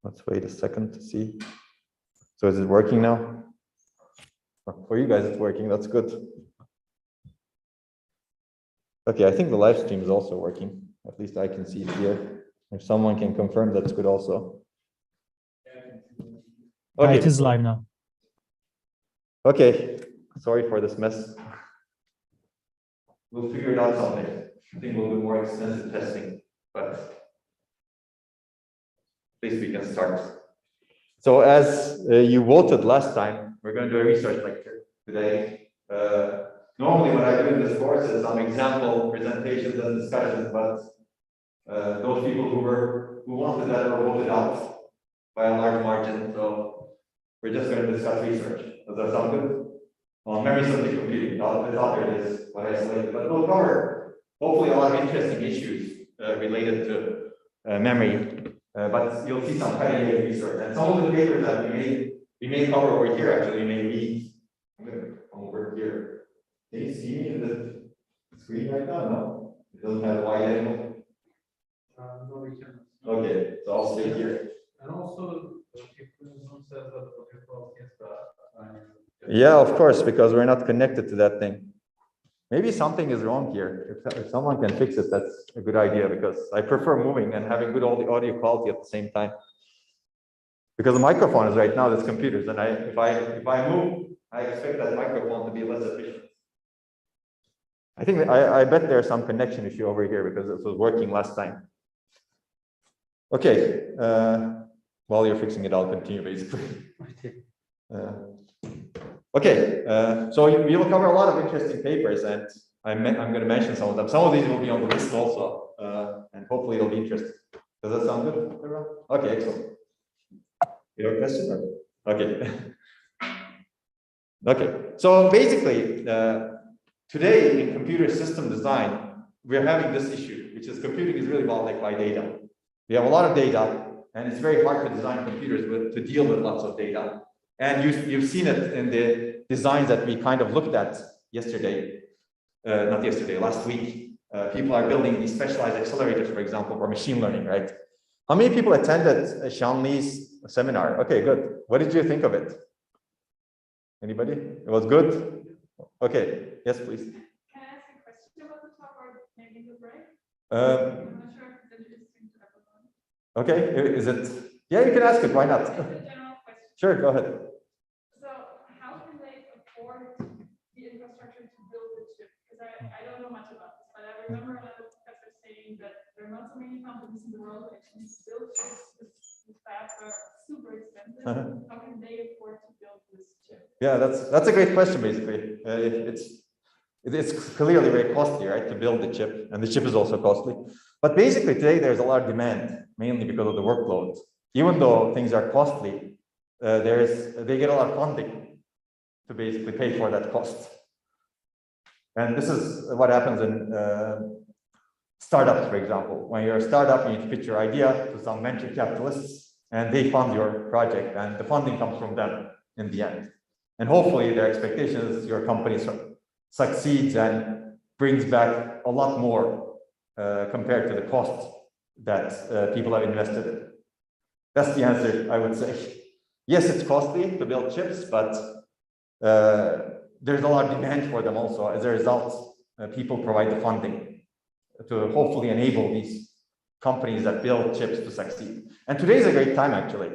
Let's wait a second to see. So is it working now? For you guys, it's working. That's good. Okay, I think the live stream is also working. At least I can see it here. If someone can confirm, that's good also. Okay. It is live now. Okay, sorry for this mess. We'll figure it out someday. I think we'll do more extensive testing, but at least we can start. So as you voted last time, we're going to do a research lecture today. Normally what I do in this course is some example presentations and discussions, but those people who wanted that were voted out by a large margin. So we're just going to discuss research. Does that sound good? On memory-centric computing. The author is what I selected, but we'll cover hopefully a lot of interesting issues related to memory. But you'll see some cutting-edge research, and some of the papers that we may cover over here. Actually, we may read. I'm going to come over here. Can you see me in the screen right now? No, it doesn't have wide angle. No, we can. Okay, so I'll stay here. And also, Zoom says that the quality is bad. Yeah, of course, because we're not connected to that thing. Maybe something is wrong here. If someone can fix it, that's a good idea, because I prefer moving and having good audio quality at the same time. Because the microphone is right now, there's computers, and if I move, I expect that microphone to be less efficient. I bet there's some connection issue over here because it was working last time. Okay, while you're fixing it, I'll continue basically. Okay, so we will cover a lot of interesting papers, and I'm going to mention some of them. Some of these will be on the list also, and hopefully it'll be interesting. Does that sound good, everyone? Okay, excellent. You have a question? Okay. Okay, so basically, today in computer system design, we're having this issue, which is computing is really bottlenecked by data. We have a lot of data, and it's very hard to design computers to deal with lots of data. And you've seen it in the designs that we kind of looked at yesterday, not yesterday, last week. People are building these specialized accelerators, for example, for machine learning, right? How many people attended Sean Lee's seminar? Okay, good. What did you think of it? Anybody? It was good? Okay, yes, please. Can I ask a question about the talk or maybe the break? I'm not sure if it's interesting to everyone. Okay, is it? Yeah, you can ask it, why not? It's a general question. Sure, go ahead. So how can they afford the infrastructure to build the chip? Because I don't know much about this, but I remember another professor saying that there are not so many companies in the world that can build chips. The fabs are super expensive. How can they afford to build this chip? Yeah, that's a great question, basically. It's clearly very costly, right, to build the chip, and the chip is also costly. But basically today there's a lot of demand, mainly because of the workload. Even though things are costly, they get a lot of funding to basically pay for that cost. And this is what happens in startups, for example. When you're a startup, you need to pitch your idea to some venture capitalists, and they fund your project, and the funding comes from them in the end. And hopefully their expectation is your company succeeds and brings back a lot more compared to the cost that people have invested in. That's the answer, I would say. Yes, it's costly to build chips, but there's a lot of demand for them also. As a result, people provide the funding to hopefully enable these companies that build chips to succeed. And today is a great time, actually.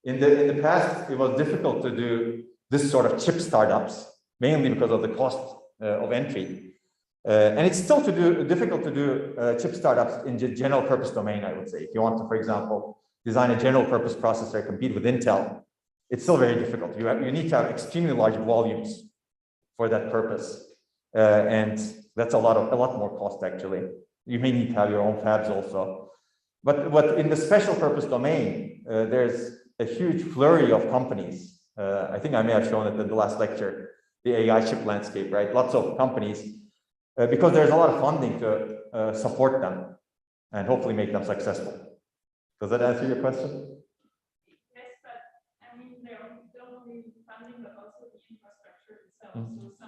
In the past, it was difficult to do this sort of chip startups, mainly because of the cost of entry. And it's still difficult to do chip startups in the general purpose domain, I would say. If you want to, for example, design a general purpose processor, compete with Intel, it's still very difficult. You need to have extremely large volumes for that purpose. And that's a lot more cost, actually. You may need to have your own fabs also. But in the special purpose domain, there's a huge flurry of companies. I think I may have shown it in the last lecture, the AI chip landscape, right? Lots of companies, because there's a lot of funding to support them and hopefully make them successful. Does that answer your question? Yes, but I mean, they're only funding, but also the infrastructure itself. So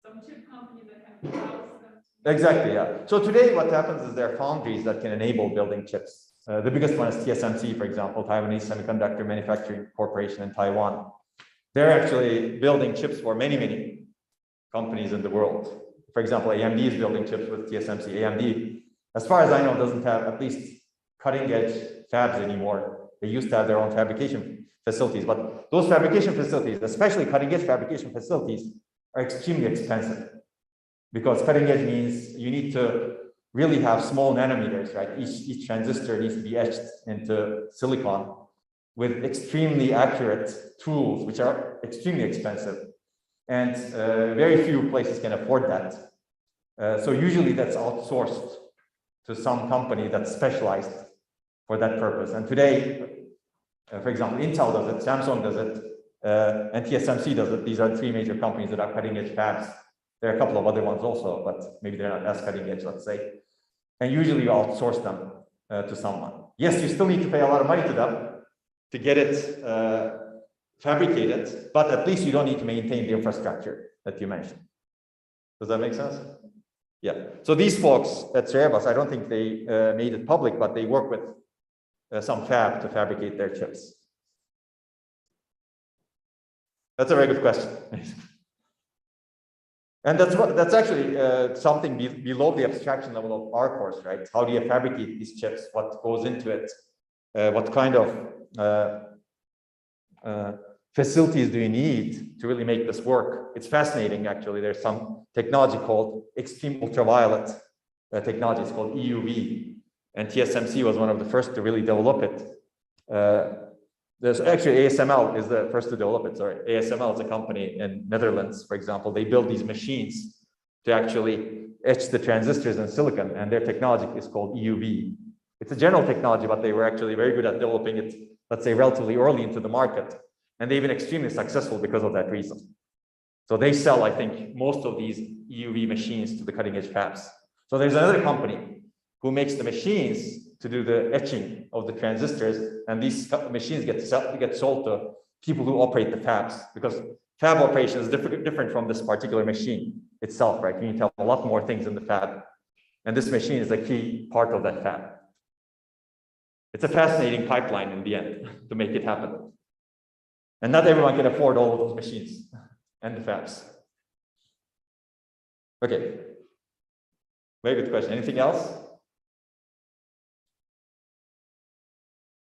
some chip companies that can house them. Exactly, yeah. So today what happens is there are foundries that can enable building chips. The biggest one is TSMC, for example, Taiwanese Semiconductor Manufacturing Corporation in Taiwan. They're actually building chips for many, many companies in the world. For example, AMD is building chips with TSMC. AMD, as far as I know, doesn't have at least cutting-edge fabs anymore. They used to have their own fabrication facilities, but those fabrication facilities, especially cutting-edge fabrication facilities, are extremely expensive, because cutting-edge means you need to really have small nanometers, right? Each transistor needs to be etched into silicon with extremely accurate tools, which are extremely expensive. And very few places can afford that. So usually that's outsourced to some company that's specialized for that purpose. And today, for example, Intel does it, Samsung does it, and TSMC does it. These are the three major companies that are cutting edge fabs. There are a couple of other ones also, but maybe they're not as cutting edge, let's say. And usually you outsource them to someone. Yes, you still need to pay a lot of money to them to get it fabricated, but at least you don't need to maintain the infrastructure that you mentioned. Does that make sense? Yeah. So these folks at Cerebras, I don't think they made it public, but they work with some fab to fabricate their chips. That's a very good question. And that's actually something below the abstraction level of our course, right? How do you fabricate these chips? What goes into it? What kind of facilities do you need to really make this work? It's fascinating, actually. There's some technology called extreme ultraviolet technology. It's called EUV. And TSMC was one of the first to really develop it. There's actually ASML is the first to develop it. Sorry, ASML is a company in Netherlands, for example. They build these machines to actually etch the transistors in silicon, and their technology is called EUV. It's a general technology, but they were actually very good at developing it, let's say, relatively early into the market. And they've been extremely successful because of that reason. So they sell, I think, most of these EUV machines to the cutting edge fabs. So there's another company who makes the machines to do the etching of the transistors, and these machines get sold to people who operate the fabs, because fab operation is different from this particular machine itself, right? You need to have a lot more things in the fab, and this machine is a key part of that fab. It's a fascinating pipeline in the end to make it happen. And not everyone can afford all of those machines and the fabs. Okay. Very good question. Anything else?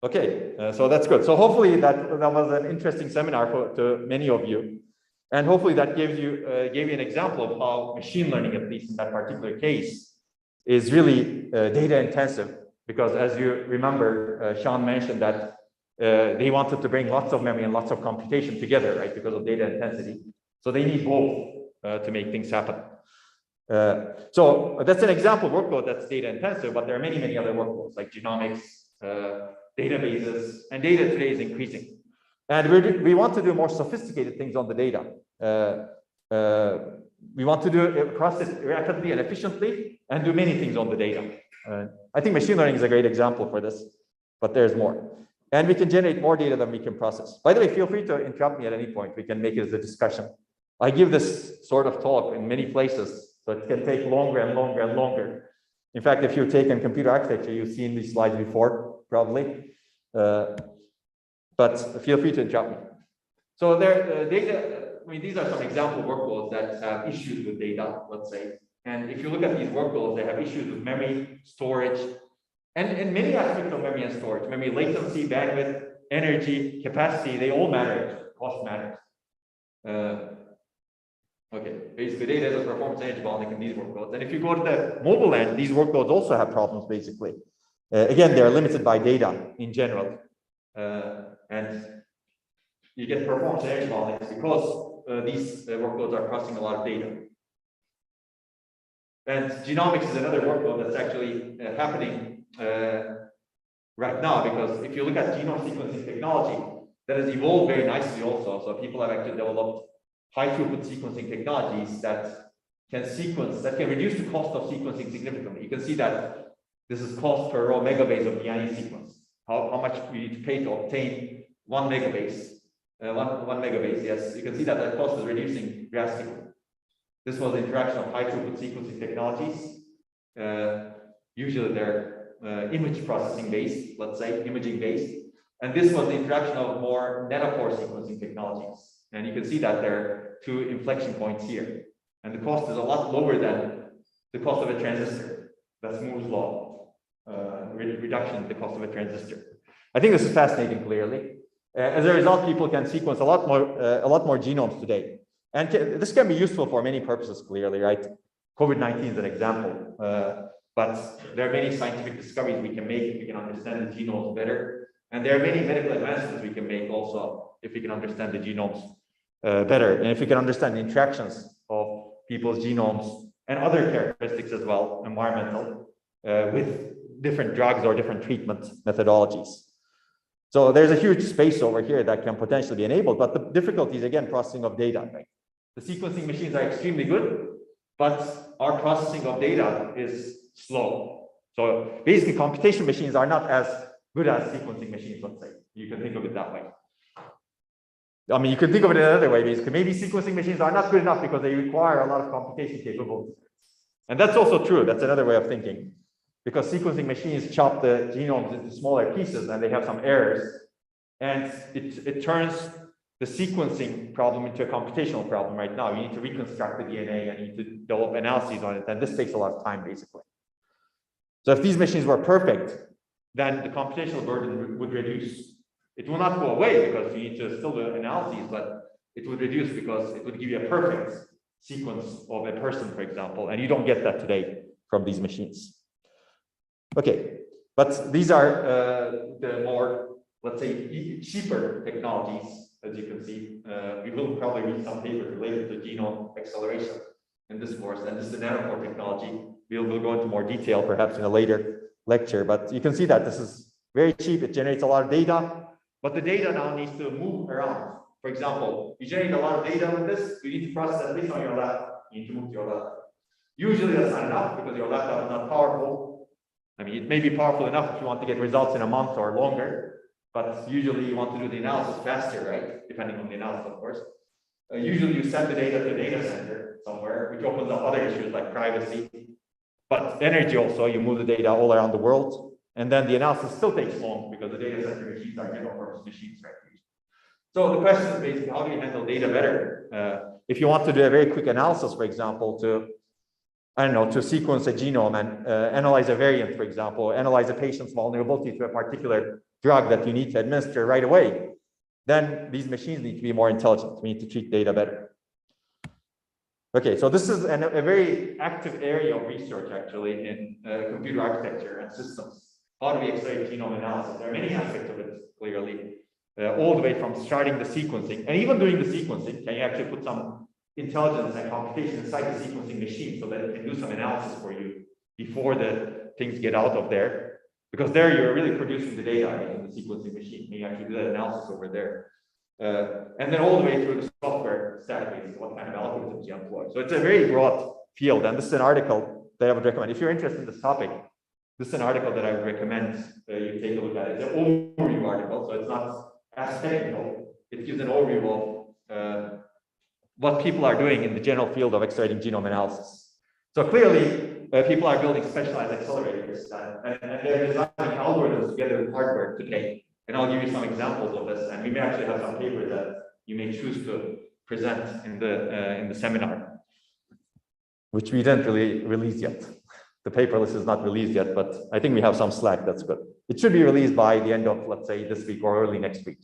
Okay, so that's good. So hopefully that was an interesting seminar to many of you. And hopefully that gave you an example of how machine learning, at least in that particular case, is really data intensive. Because as you remember, Sean mentioned that they wanted to bring lots of memory and lots of computation together, right, because of data intensity. So they need both to make things happen. So that's an example workload that's data intensive, but there are many, many other workloads like genomics, databases, and data today is increasing. And we want to do more sophisticated things on the data. We want to process rapidly and efficiently and do many things on the data. I think machine learning is a great example for this, but there's more. And we can generate more data than we can process. By the way, feel free to interrupt me at any point. We can make it as a discussion. I give this sort of talk in many places, so it can take longer and longer and longer. In fact, if you've taken computer architecture, you've seen these slides before, probably. But feel free to interrupt me. So these are some example workloads that have issues with data, let's say. And if you look at these workloads, they have issues with memory, storage, and many aspects of memory and storage. Memory latency, bandwidth, energy, capacity, they all matter. Cost matters. Okay, basically data is a performance energy bottleneck in these workloads. And if you go to the mobile end, these workloads also have problems, basically. Again, they are limited by data in general. And you get performance energy bottlenecks because these workloads are processing a lot of data. And genomics is another workload that's actually happening right now, because if you look at genome sequencing technology, that has evolved very nicely also. So people have actually developed high throughput sequencing technologies that can reduce the cost of sequencing significantly. You can see that this is cost per raw megabase of DNA sequence. How much we need to pay to obtain one megabase. One megabase, yes. You can see that that cost is reducing drastically. This was the interaction of high throughput sequencing technologies. Usually they're image processing based, let's say, imaging based. And this was the introduction of more nanopore sequencing technologies. And you can see that there are two inflection points here. And the cost is a lot lower than the cost of a transistor. That's Moore's law, reduction in the cost of a transistor. I think this is fascinating, clearly. As a result, people can sequence a lot more genomes today. And this can be useful for many purposes, clearly, right? COVID-19 is an example. But there are many scientific discoveries we can make if we can understand the genomes better. And there are many medical advancements we can make also if we can understand the genomes better. And if we can understand the interactions of people's genomes and other characteristics as well, environmental, with different drugs or different treatment methodologies. So there's a huge space over here that can potentially be enabled, but the difficulty is, again, processing of data, right? The sequencing machines are extremely good, but our processing of data is slow. So basically, computation machines are not as good as sequencing machines, let's say. You can think of it that way. I mean, you can think of it another way, basically. Maybe sequencing machines are not good enough because they require a lot of computation capabilities. And that's also true. That's another way of thinking. Because sequencing machines chop the genomes into smaller pieces and they have some errors. And it turns the sequencing problem into a computational problem right now. You need to reconstruct the DNA and you need to develop analyses on it. And this takes a lot of time, basically. So if these machines were perfect, then the computational burden would reduce. It will not go away because you need to still do analyses, but it would reduce because it would give you a perfect sequence of a person, for example, and you don't get that today from these machines. Okay, but these are the more, let's say, cheaper technologies, as you can see. We will probably read some papers related to genome acceleration in this course, and this is the nanopore technology. We'll go into more detail perhaps in a later lecture, but you can see that this is very cheap. It generates a lot of data. But the data now needs to move around. For example, you generate a lot of data with this, you need to process at least on your laptop. You need to move to your laptop. Usually that's not enough because your laptop is not powerful. I mean, it may be powerful enough if you want to get results in a month or longer, but usually you want to do the analysis faster, right? Depending on the analysis, of course. Usually you send the data to a data center somewhere, which opens up other issues like privacy. But energy also, you move the data all around the world. And then the analysis still takes long because the data center machines are general purpose machines, right? So the question is basically, how do you handle data better? If you want to do a very quick analysis, for example, to sequence a genome and analyze a variant, for example, analyze a patient's vulnerability to a particular drug that you need to administer right away, then these machines need to be more intelligent. We need to treat data better. Okay, so this is a very active area of research, actually, in computer architecture and systems. How do we accelerate genome analysis? There are many aspects of it, clearly, all the way from starting the sequencing, and even doing the sequencing, can you actually put some intelligence and computation inside the sequencing machine so that it can do some analysis for you before the things get out of there? Because there you're really producing the data in the sequencing machine. You actually do that analysis over there. And then all the way through the software stack, what kind of algorithms you employ. So it's a very broad field, and this is an article that I would recommend. If you're interested in this topic, this is an article that I would recommend you take a look at. It's an overview article, so it's not as technical. It gives an overview of what people are doing in the general field of accelerating genome analysis. So clearly, people are building specialized accelerators, and they're designing algorithms together with hardware today. And I'll give you some examples of this, and we may actually have some papers that you may choose to present in the seminar, which we didn't really release yet. The paper list is not released yet, but I think we have some slack. That's good. It should be released by the end of, let's say, this week or early next week.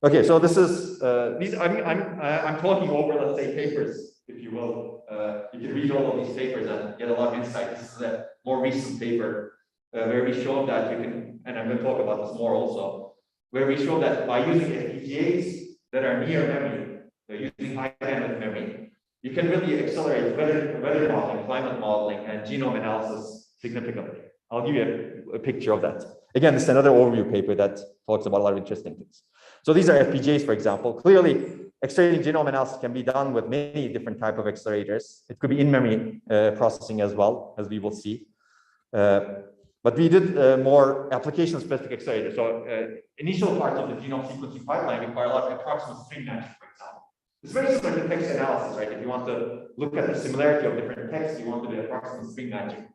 Okay, so this is these. I'm talking over, let's say, papers, if you will. You can read all of these papers and get a lot of insight. This is a more recent paper where we show that you can, and I'm going to talk about this more also, where we show that by using FPGAs that are near memory, using high bandwidth memory, you can really accelerate weather modeling, climate modeling, and genome analysis significantly. I'll give you a picture of that. Again, this is another overview paper that talks about a lot of interesting things. So these are FPGAs, for example. Clearly, accelerating genome analysis can be done with many different types of accelerators. It could be in-memory processing as well, as we will see. But we did more application-specific accelerators. So initial parts of the genome sequencing pipeline require a lot of approximate string matching, for example. It's very similar to text analysis, right? If you want to look at the similarity of different texts, you want to do approximate string matching.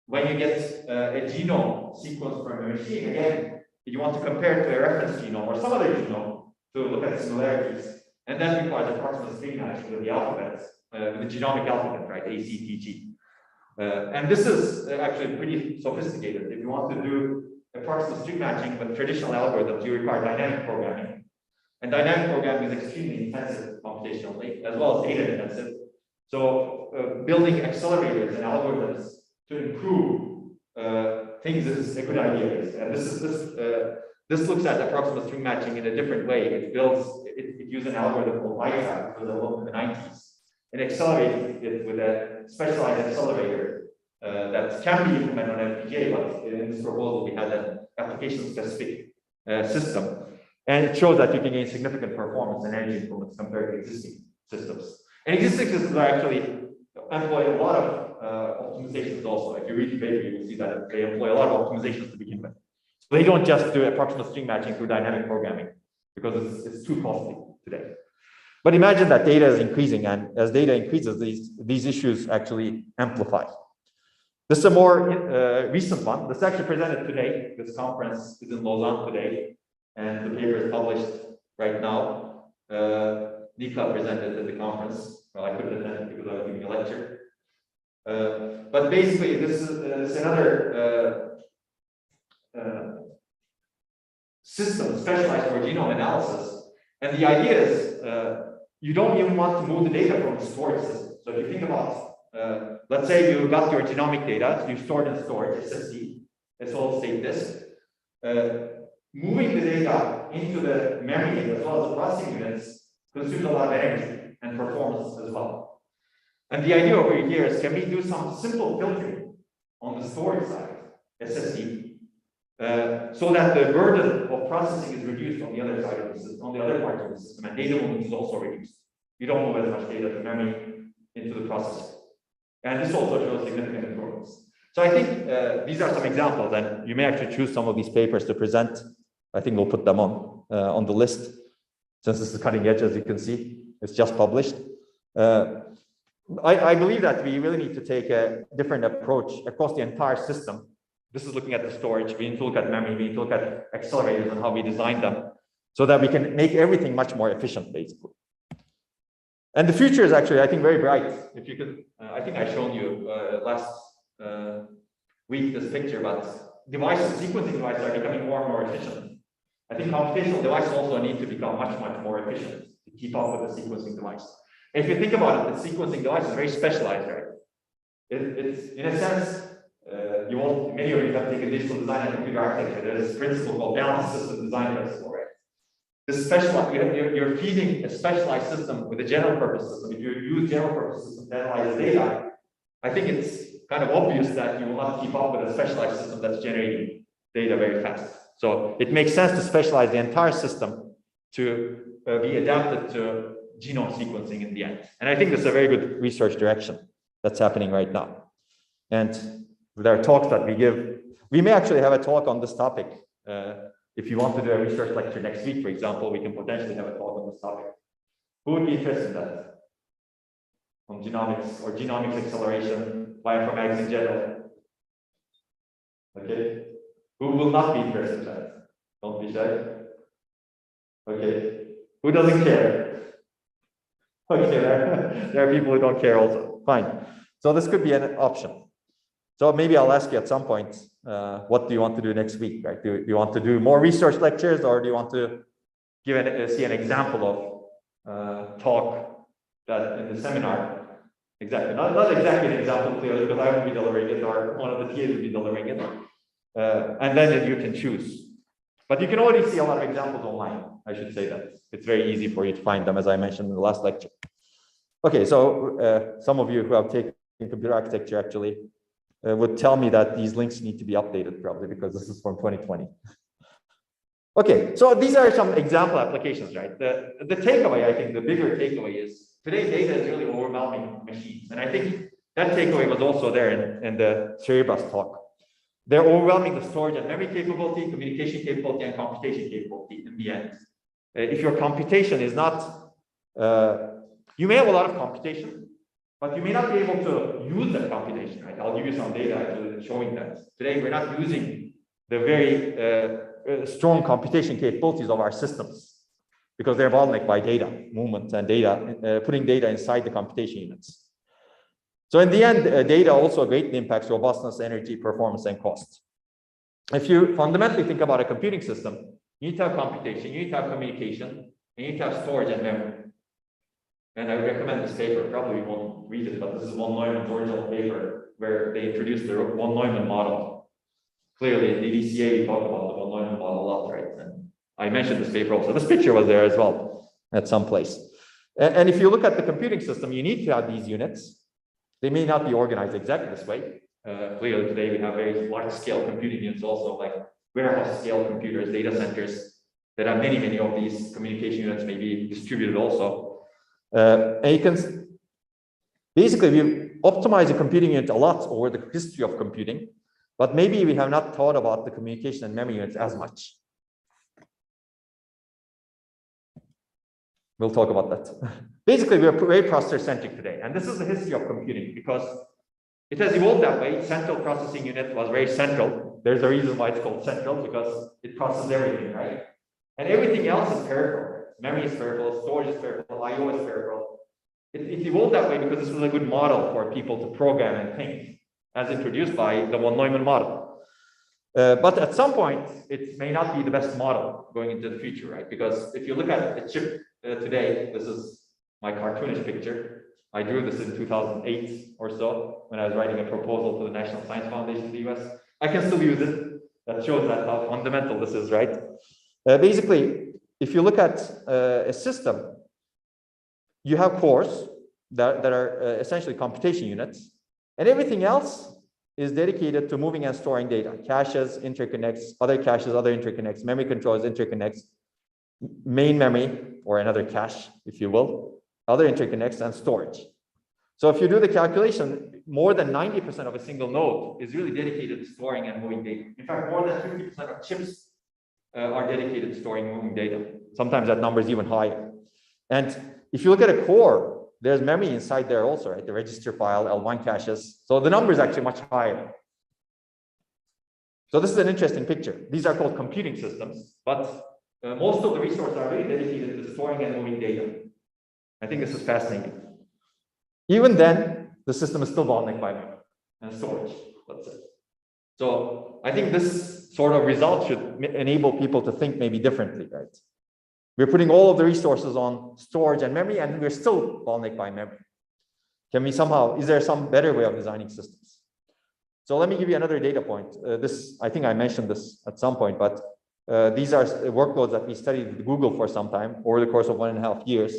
when you get a genome sequence from a machine, again, you want to compare it to a reference genome or some other genome to look at similarities. And that requires approximate string matching with the alphabets, with the genomic alphabet, right? A, C, T, G. And this is actually pretty sophisticated. If you want to do approximate string matching with traditional algorithms, you require dynamic programming. And dynamic programming is extremely intensive computationally, as well as data intensive. So building accelerators and algorithms to improve things is a good idea. And this looks at approximate string matching in a different way. It uses an algorithm called IEDM for the 90s. And accelerated it with a specialized accelerator that can be implemented on FPGA, but in this proposal we had an application-specific system. And it shows that you can gain significant performance and energy improvements compared to existing systems. And existing systems are actually employ a lot of optimizations also. If you read the paper, you will see that they employ a lot of optimizations to begin with. So they don't just do approximate string matching through dynamic programming because it's too costly today. But imagine that data is increasing, and as data increases, these issues actually amplify. This is a more recent one. This is actually presented today. This conference is in Lausanne today, and the paper is published right now. Nika presented at the conference. Well, I couldn't attend because I was giving a lecture. But basically, this is another system specialized for genome analysis. And the idea is you don't even want to move the data from the storage system. So if you think about, let's say you got your genomic data, you stored in storage, SSD, a solid state disk. Moving the data into the memory as well as the processing units consumes a lot of energy and performance as well. And the idea over here is, can we do some simple filtering on the storage side, SSD, so that the burden of processing is reduced on the other side of the system, on the other part of the system, and data movement is also reduced. You don't move as much data from memory into the processor. And this also shows significant improvements. So I think these are some examples, and you may actually choose some of these papers to present. I think we'll put them on the list, since this is cutting edge, as you can see. It's just published. I believe that we really need to take a different approach across the entire system. This is looking at the storage. We need to look at memory. We need to look at accelerators and how we design them so that we can make everything much more efficient, basically. And the future is actually, I think, very bright. If you could, I think I showed you last week this picture, but devices, sequencing devices are becoming more and more efficient. I think computational devices also need to become much more efficient to keep up with the sequencing device. And if you think about it, the sequencing device is very specialized, right? It's in a sense, many of you have taken digital design and computer architecture. There's this principle called balanced system design principle, right? This specialized, you're feeding a specialized system with a general purpose system. If you use general purpose system to analyze data, I think it's kind of obvious that you will not keep up with a specialized system that's generating data very fast. So it makes sense to specialize the entire system to be adapted to genome sequencing in the end. And I think this is a very good research direction that's happening right now. And with our talks that we give, we may actually have a talk on this topic. If you want to do a research lecture next week, for example, we can potentially have a talk on this topic. Who would be interested in that? On genomics or genomics acceleration, bioinformatics in general? Okay. Who will not be interested in that? Don't be shy. Okay. Who doesn't care? Okay, there are people who don't care also. Fine. So this could be an option. So maybe I'll ask you at some point, what do you want to do next week? Right? Do you want to do more research lectures, or do you want to see an example of talk that in the seminar? Exactly. Not exactly an example clearly, because I won't be delivering it, or one of the TAs will be delivering it. And then you can choose. But you can already see a lot of examples online. I should say that. It's very easy for you to find them, as I mentioned in the last lecture. Okay, so some of you who have taken computer architecture actually would tell me that these links need to be updated probably, because this is from 2020. Okay, so these are some example applications, right? The takeaway, I think the bigger takeaway is today data is really overwhelming machines. And I think that takeaway was also there in the Cerebras talk. They're overwhelming the storage and memory capability, communication capability, and computation capability in the end. If your computation is not, you may have a lot of computation, but you may not be able to use that computation, right? I'll give you some data actually showing that. Today, we're not using the very strong computation capabilities of our systems because they're bottlenecked by data movement and data, putting data inside the computation units. So in the end, data also greatly impacts robustness, energy, performance, and cost. If you fundamentally think about a computing system, you need to have computation, you need to have communication, you need to have storage and memory. And I would recommend this paper. Probably you won't read it, but this is von Neumann's original paper where they introduced the von Neumann model. Clearly, in the DCA, we talk about the von Neumann model a lot, right? And I mentioned this paper also. This picture was there as well at some place. And if you look at the computing system, you need to have these units. They may not be organized exactly this way. Clearly, today we have very large-scale computing units also, like warehouse-scale computers, data centers that have many, many of these communication units may be distributed also. And you can basically we optimize the computing unit a lot over the history of computing, but maybe we have not thought about the communication and memory units as much. We'll talk about that. Basically, we are very processor-centric today, and this is the history of computing because it has evolved that way. Central processing unit was very central. There's a reason why it's called central because it processes everything, right? And everything else is peripheral. Memory is peripheral, storage is peripheral, I/O is peripheral. It evolved that way because this was a good model for people to program and think, as introduced by the von Neumann model. But at some point, it may not be the best model going into the future, right? Because if you look at the chip today, this is my cartoonish picture. I drew this in 2008 or so when I was writing a proposal to the National Science Foundation of the US. I can still use it. That shows that how fundamental this is, right? Basically, if you look at a system, you have cores that are essentially computation units, and everything else is dedicated to moving and storing data. Caches, interconnects, other caches, other interconnects, memory controllers, interconnects, main memory, or another cache, if you will, other interconnects, and storage. So if you do the calculation, more than 90% of a single node is really dedicated to storing and moving data. In fact, more than 50% of chips are dedicated to storing and moving data. Sometimes that number is even higher. And if you look at a core, there's memory inside there also, right? The register file, L1 caches. So the number is actually much higher. So this is an interesting picture. These are called computing systems, but most of the resources are really dedicated to storing and moving data. I think this is fascinating. Even then, the system is still bottlenecked by memory and storage, let's say. So I think this sort of result should enable people to think maybe differently, right? We're putting all of the resources on storage and memory, and we're still bottlenecked by memory. Can we somehow, is there some better way of designing systems? So let me give you another data point. I think I mentioned this at some point, but these are workloads that we studied with Google for some time over the course of 1.5 years.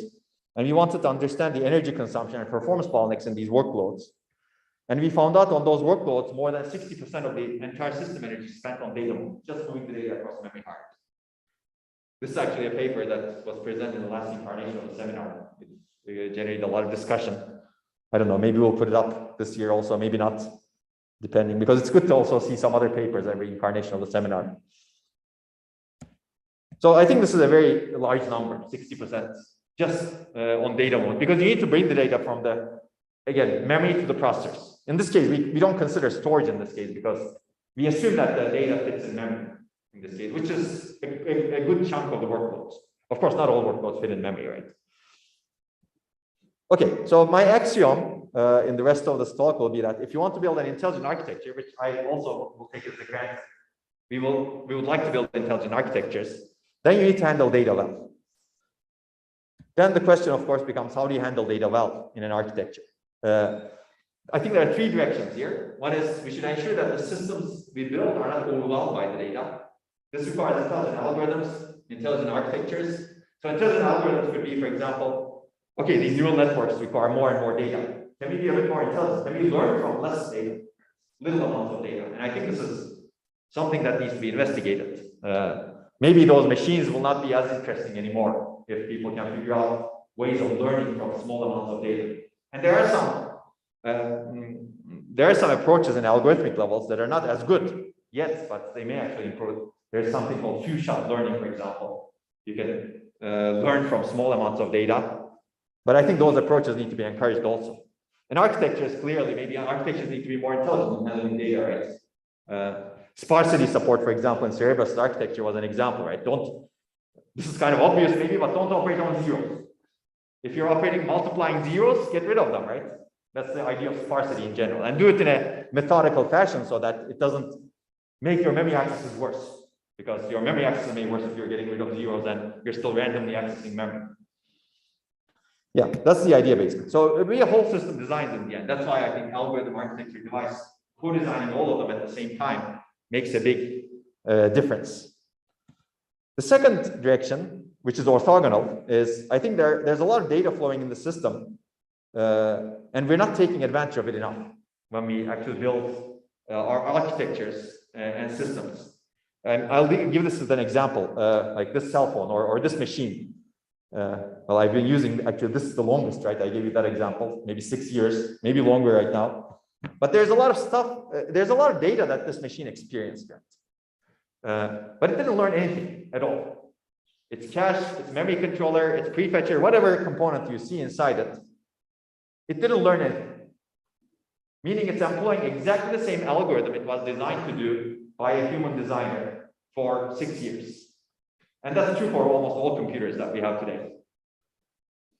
And we wanted to understand the energy consumption and performance bottlenecks in these workloads. And we found out on those workloads, more than 60% of the entire system energy spent on data move, just moving the data across memory hard. This is actually a paper that was presented in the last incarnation of the seminar. It generated a lot of discussion. I don't know, maybe we'll put it up this year also, maybe not, depending, because it's good to also see some other papers every incarnation of the seminar. So I think this is a very large number, 60%, just on data mode, because you need to bring the data from the, again, memory to the processors. In this case, we don't consider storage in this case because we assume that the data fits in memory in this case, which is a good chunk of the workloads. Of course, not all workloads fit in memory, right? Okay, so my axiom in the rest of this talk will be that if you want to build an intelligent architecture, which I also will take as a grant, we would like to build intelligent architectures, then you need to handle data well. Then the question, of course, becomes how do you handle data well in an architecture? I think there are 3 directions here. One is we should ensure that the systems we build are not overwhelmed by the data. This requires intelligent algorithms, intelligent architectures. So intelligent algorithms could be, for example, okay, these neural networks require more and more data. Can we be a bit more intelligent? Can we learn from less data, little amounts of data? And I think this is something that needs to be investigated. Maybe those machines will not be as interesting anymore if people can figure out ways of learning from small amounts of data. And there are some approaches in algorithmic levels that are not as good yet, but they may actually improve. There's something called few-shot learning, for example. You can learn from small amounts of data, but I think those approaches need to be encouraged also. And architectures, clearly, maybe architectures need to be more intelligent in handling data, right? Sparsity support, for example, in cerebral architecture was an example, right? This is kind of obvious maybe, but don't operate on zeros. If you're operating multiplying zeros, get rid of them, right? That's the idea of sparsity in general. And do it in a methodical fashion so that it doesn't make your memory accesses worse. Because your memory access may be worse if you're getting rid of zeros and you're still randomly accessing memory. Yeah, that's the idea basically. So it'll be a whole system designed in the end. That's why I think algorithm, architecture, device, co-designing all of them at the same time makes a big difference. The second direction, which is orthogonal, is I think there's a lot of data flowing in the system, and we're not taking advantage of it enough when we actually build our architectures and systems. And I'll give this as an example, like this cell phone or this machine. Well, I've been using, actually, this is the longest, right? I gave you that example, maybe 6 years, maybe longer right now. But there's a lot of stuff, there's a lot of data that this machine experienced, right? But it didn't learn anything at all. It's cache, it's memory controller, it's prefetcher, whatever component you see inside it. It didn't learn anything. Meaning it's employing exactly the same algorithm it was designed to do by a human designer for 6 years. And that's true for almost all computers that we have today.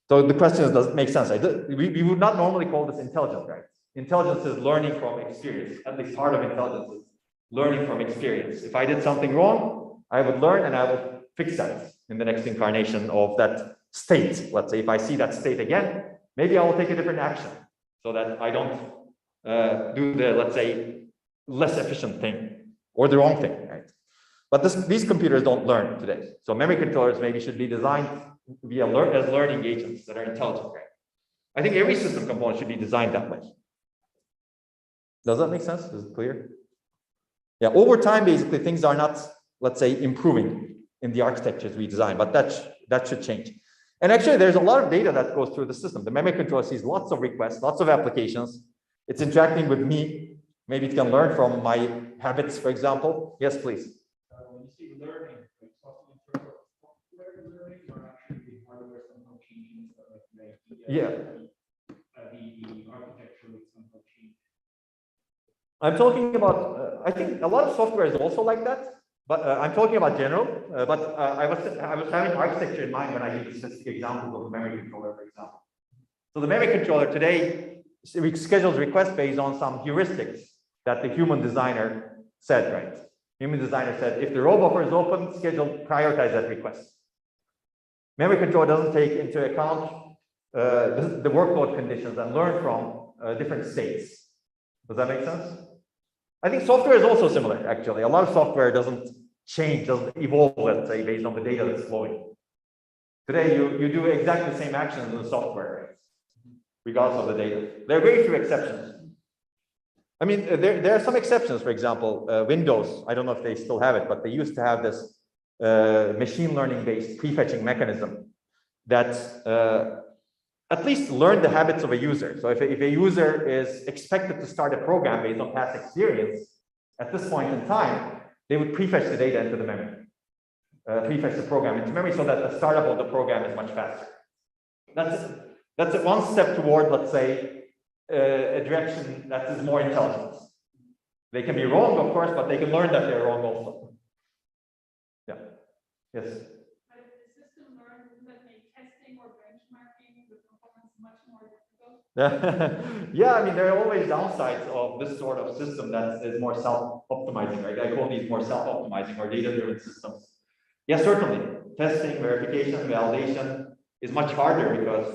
So the question is, does it make sense? We would not normally call this intelligence, right? Intelligence is learning from experience. At least part of intelligence is learning from experience. If I did something wrong, I would learn and I will fix that in the next incarnation of that state. Let's say if I see that state again, maybe I will take a different action so that I don't do the, let's say, less efficient thing or the wrong thing, right? But these computers don't learn today. So memory controllers maybe should be designed via as learning agents that are intelligent, right? I think every system component should be designed that way. Does that make sense? Is it clear? Yeah, over time, basically, things are not, let's say, improving in the architectures we design, but that should change. And actually, there's a lot of data that goes through the system. The memory controller sees lots of requests, lots of applications. It's interacting with me. Maybe it can learn from my habits, for example. Yes, please. When you see learning, like software learning, or actually the hardware somehow changing, like the architecture would somehow change. I'm talking about, I think a lot of software is also like that, but I'm talking about general, I was having architecture in mind when I gave the specific examples of the memory controller, for example. So the memory controller today schedules requests based on some heuristics that the human designer said, right? Human designer said, if the row buffer is open, prioritize that request. Memory controller doesn't take into account the workload conditions and learn from different states. Does that make sense? I think software is also similar, actually. A lot of software doesn't change, doesn't evolve, let's say, based on the data that's flowing. Today, you do exactly the same actions in the software, regardless of the data. There are very few exceptions. I mean, there are some exceptions. For example, Windows, I don't know if they still have it, but they used to have this machine learning-based prefetching mechanism that at least learn the habits of a user. So if a user is expected to start a program based on past experience, at this point in time, they would prefetch the data into the memory, prefetch the program into memory so that the startup of the program is much faster. That's one step toward, let's say, a direction that is more intelligent. They can be wrong, of course, but they can learn that they're wrong also. Yeah. Yes. Yeah, I mean, there are always downsides of this sort of system that is more self-optimizing, right? I call these more self-optimizing or data-driven systems. Yeah, certainly. Testing, verification, validation is much harder because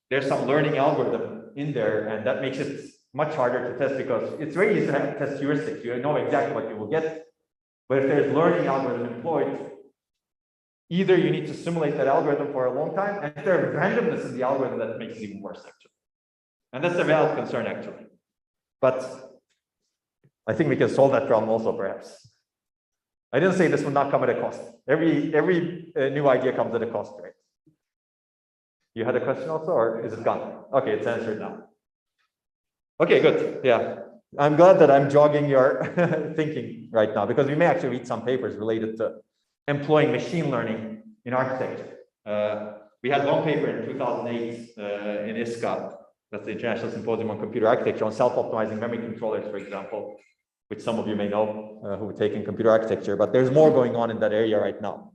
there's some learning algorithm in there, and that makes it much harder to test because it's very easy to test heuristics. You know exactly what you will get. But if there's learning algorithm employed, either you need to simulate that algorithm for a long time, and if there's randomness in the algorithm, that makes it even worse, actually. And that's a valid concern, actually. But I think we can solve that problem also, perhaps. I didn't say this would not come at a cost. Every new idea comes at a cost, right? You had a question also, or is it gone? Okay, it's answered now. Okay, good. Yeah. I'm glad that I'm jogging your thinking right now, because we may actually read some papers related to employing machine learning in architecture. We had one paper in 2008 in ISCA That's the International Symposium on Computer Architecture, on self-optimizing memory controllers, for example, which some of you may know who have taken computer architecture, but there's more going on in that area right now.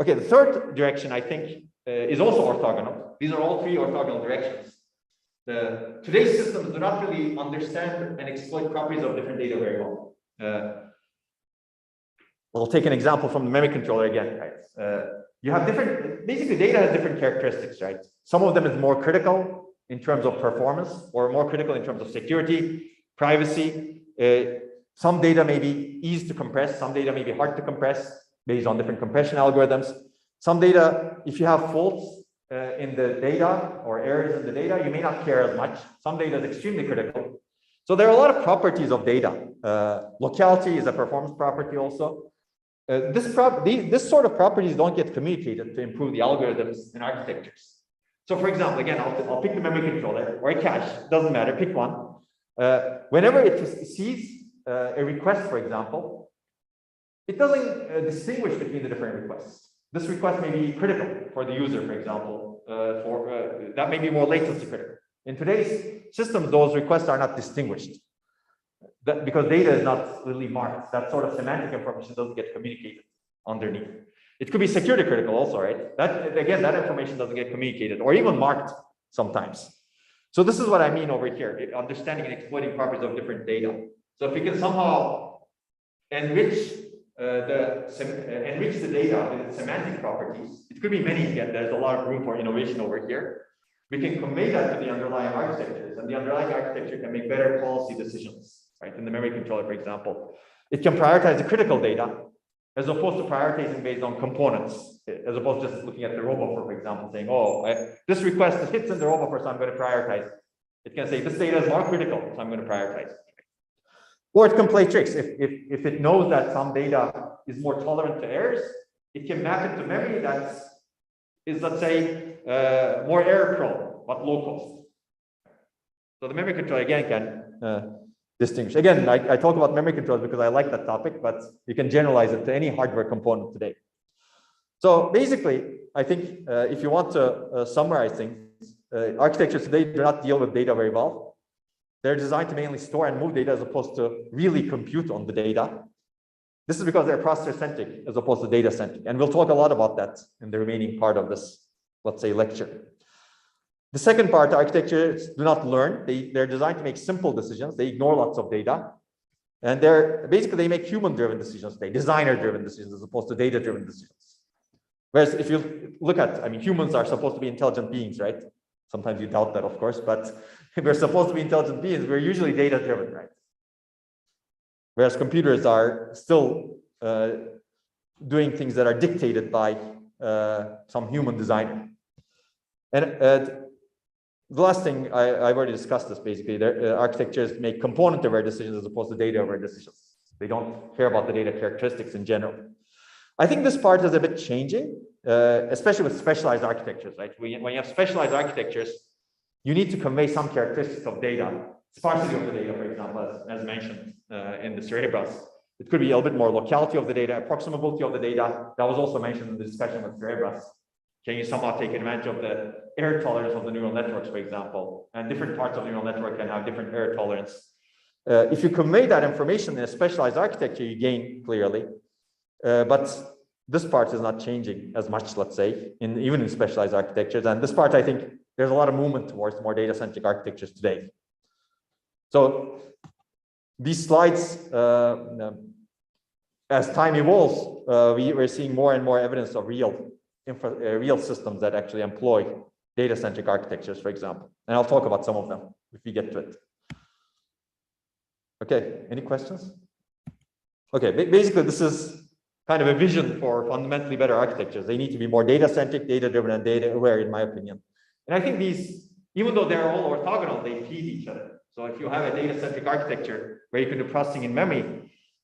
Okay, the third direction, I think, is also orthogonal. These are all three orthogonal directions. Today's systems do not really understand and exploit properties of different data very well. We'll take an example from the memory controller again, right? You have basically data has different characteristics, right? Some of them is more critical in terms of performance or more critical in terms of security, privacy. Some data may be easy to compress, some data may be hard to compress based on different compression algorithms. Some data, if you have faults in the data or errors in the data, you may not care as much. Some data is extremely critical. So there are a lot of properties of data. Locality is a performance property also. This sort of properties don't get communicated to improve the algorithms and architectures. So for example, again, I'll pick the memory controller or a cache, doesn't matter, pick one. Whenever it sees a request, for example, it doesn't distinguish between the different requests. This request may be critical for the user, for example, that may be more latency critical. In today's systems, those requests are not distinguished. Because data is not really marked. That sort of semantic information doesn't get communicated underneath. It could be security critical also, right? That information doesn't get communicated or even marked sometimes. So this is what I mean over here, understanding and exploiting properties of different data. So if we can somehow enrich the data with its semantic properties, it could be many again, there's a lot of room for innovation over here. We can convey that to the underlying architectures, and the underlying architecture can make better policy decisions. Right, in the memory controller, for example, it can prioritize the critical data as opposed to prioritizing based on components, as opposed to just looking at the robot, for example, saying, oh, this request hits in the robot, so I'm going to prioritize. It can say this data is more critical, so I'm going to prioritize. Or it can play tricks. If it knows that some data is more tolerant to errors, it can map it to memory that is, let's say, more error prone, but low cost. So the memory controller again can distinguish. Again, I talk about memory controllers because I like that topic, but you can generalize it to any hardware component today. So basically, I think if you want to summarize things, architectures today do not deal with data very well. They're designed to mainly store and move data as opposed to really compute on the data. This is because they're processor-centric as opposed to data-centric. And we'll talk a lot about that in the remaining part of this, let's say, lecture. The second part, architectures do not learn. They're designed to make simple decisions. They ignore lots of data. And they make human-driven decisions today, designer-driven decisions as opposed to data-driven decisions. Whereas if you look at, humans are supposed to be intelligent beings, right? Sometimes you doubt that, of course, but if we're supposed to be intelligent beings, we're usually data-driven, right? Whereas computers are still doing things that are dictated by some human designer. And the last thing, I've already discussed this basically, architectures make component-aware decisions as opposed to data-aware decisions. They don't care about the data characteristics in general. I think this part is a bit changing, especially with specialized architectures, right? When you have specialized architectures, you need to convey some characteristics of data, sparsity of the data, for example, as mentioned in the Cerebras. It could be a little bit more locality of the data, approximability of the data. That was also mentioned in the discussion with Cerebras. Can you somehow take advantage of the error tolerance of the neural networks, for example? And different parts of the neural network can have different error tolerance. If you convey that information in a specialized architecture, you gain clearly. But this part is not changing as much, let's say, even in specialized architectures. And this part, I think, there's a lot of movement towards more data-centric architectures today. So these slides, as time evolves, we're seeing more and more evidence of real systems that actually employ data-centric architectures, for example. And I'll talk about some of them if we get to it. Okay, any questions? Okay, basically this is kind of a vision for fundamentally better architectures. They need to be more data-centric, data-driven, and data-aware, in my opinion. And I think these, even though they're all orthogonal, they feed each other. So if you have a data-centric architecture where you can do processing in memory,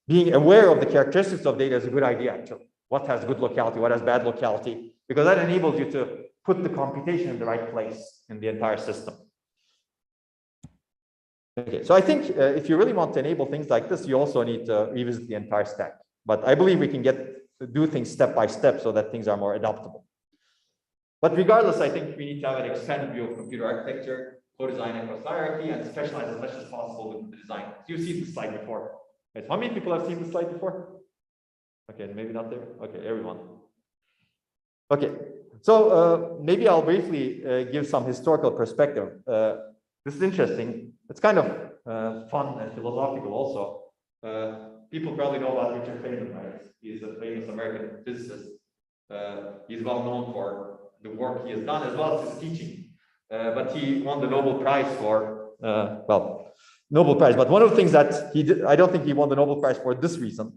being aware of the characteristics of data is a good idea, actually. What has good locality, what has bad locality, because that enables you to put the computation in the right place in the entire system. Okay, so I think if you really want to enable things like this, you also need to revisit the entire stack. But I believe we can do things step by step so that things are more adaptable. But regardless, I think we need to have an expanded view of computer architecture. co-design across hierarchy, and specialize as much as possible with the design. You've seen this slide before. Right? How many people have seen this slide before? Okay, maybe not there. Okay, everyone. Okay, so maybe I'll briefly give some historical perspective. This is interesting. It's kind of fun and philosophical also. People probably know about Richard Feynman, right? He's a famous American physicist. He's well known for the work he has done as well as his teaching. But he won the Nobel Prize for, Nobel Prize. But one of the things that he did, I don't think he won the Nobel Prize for this reason.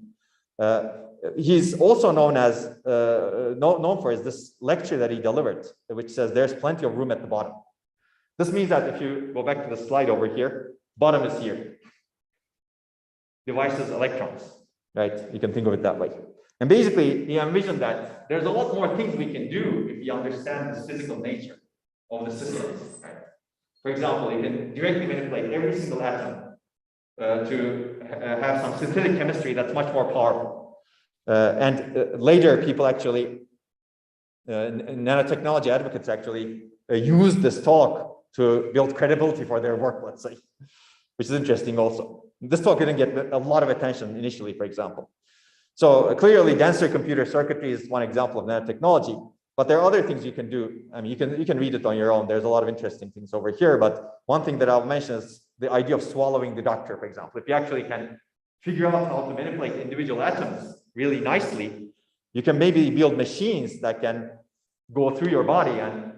He's also known as known for this lecture that he delivered, which says there's plenty of room at the bottom. This means that if you go back to the slide over here, bottom is here. Devices, electrons, right? You can think of it that way. And basically, he envisioned that there's a lot more things we can do if we understand the physical nature of the systems. Right? For example, you can directly manipulate every single atom to have some synthetic chemistry that's much more powerful. Later, people actually, nanotechnology advocates actually used this talk to build credibility for their work, let's say, which is interesting also. This talk didn't get a lot of attention initially, for example. So clearly, denser computer circuitry is one example of nanotechnology, but there are other things you can do. I mean, you can read it on your own. There's a lot of interesting things over here, but one thing that I'll mention is the idea of swallowing the doctor, for example. If you actually can figure out how to manipulate individual atoms really nicely, you can maybe build machines that can go through your body and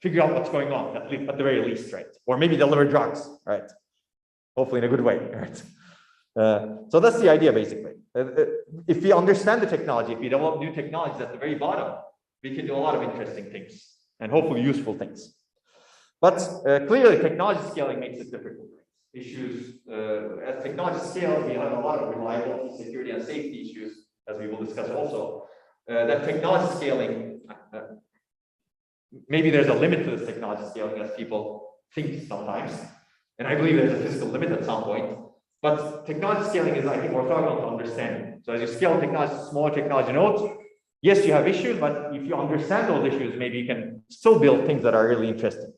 figure out what's going on, at the very least, right? Or maybe deliver drugs, right? Hopefully in a good way, right? So that's the idea, basically. If we understand the technology, if we develop new technologies at the very bottom, we can do a lot of interesting things and hopefully useful things. But clearly, technology scaling makes it difficult. Issues, as technology scales, we have a lot of reliability, security, and safety issues, as we will discuss also. That technology scaling, maybe there's a limit to this technology scaling as people think sometimes. And I believe there's a physical limit at some point. But technology scaling is, I think, orthogonal to understanding. So as you scale technology to smaller technology nodes, yes, you have issues, but if you understand those issues, maybe you can still build things that are really interesting.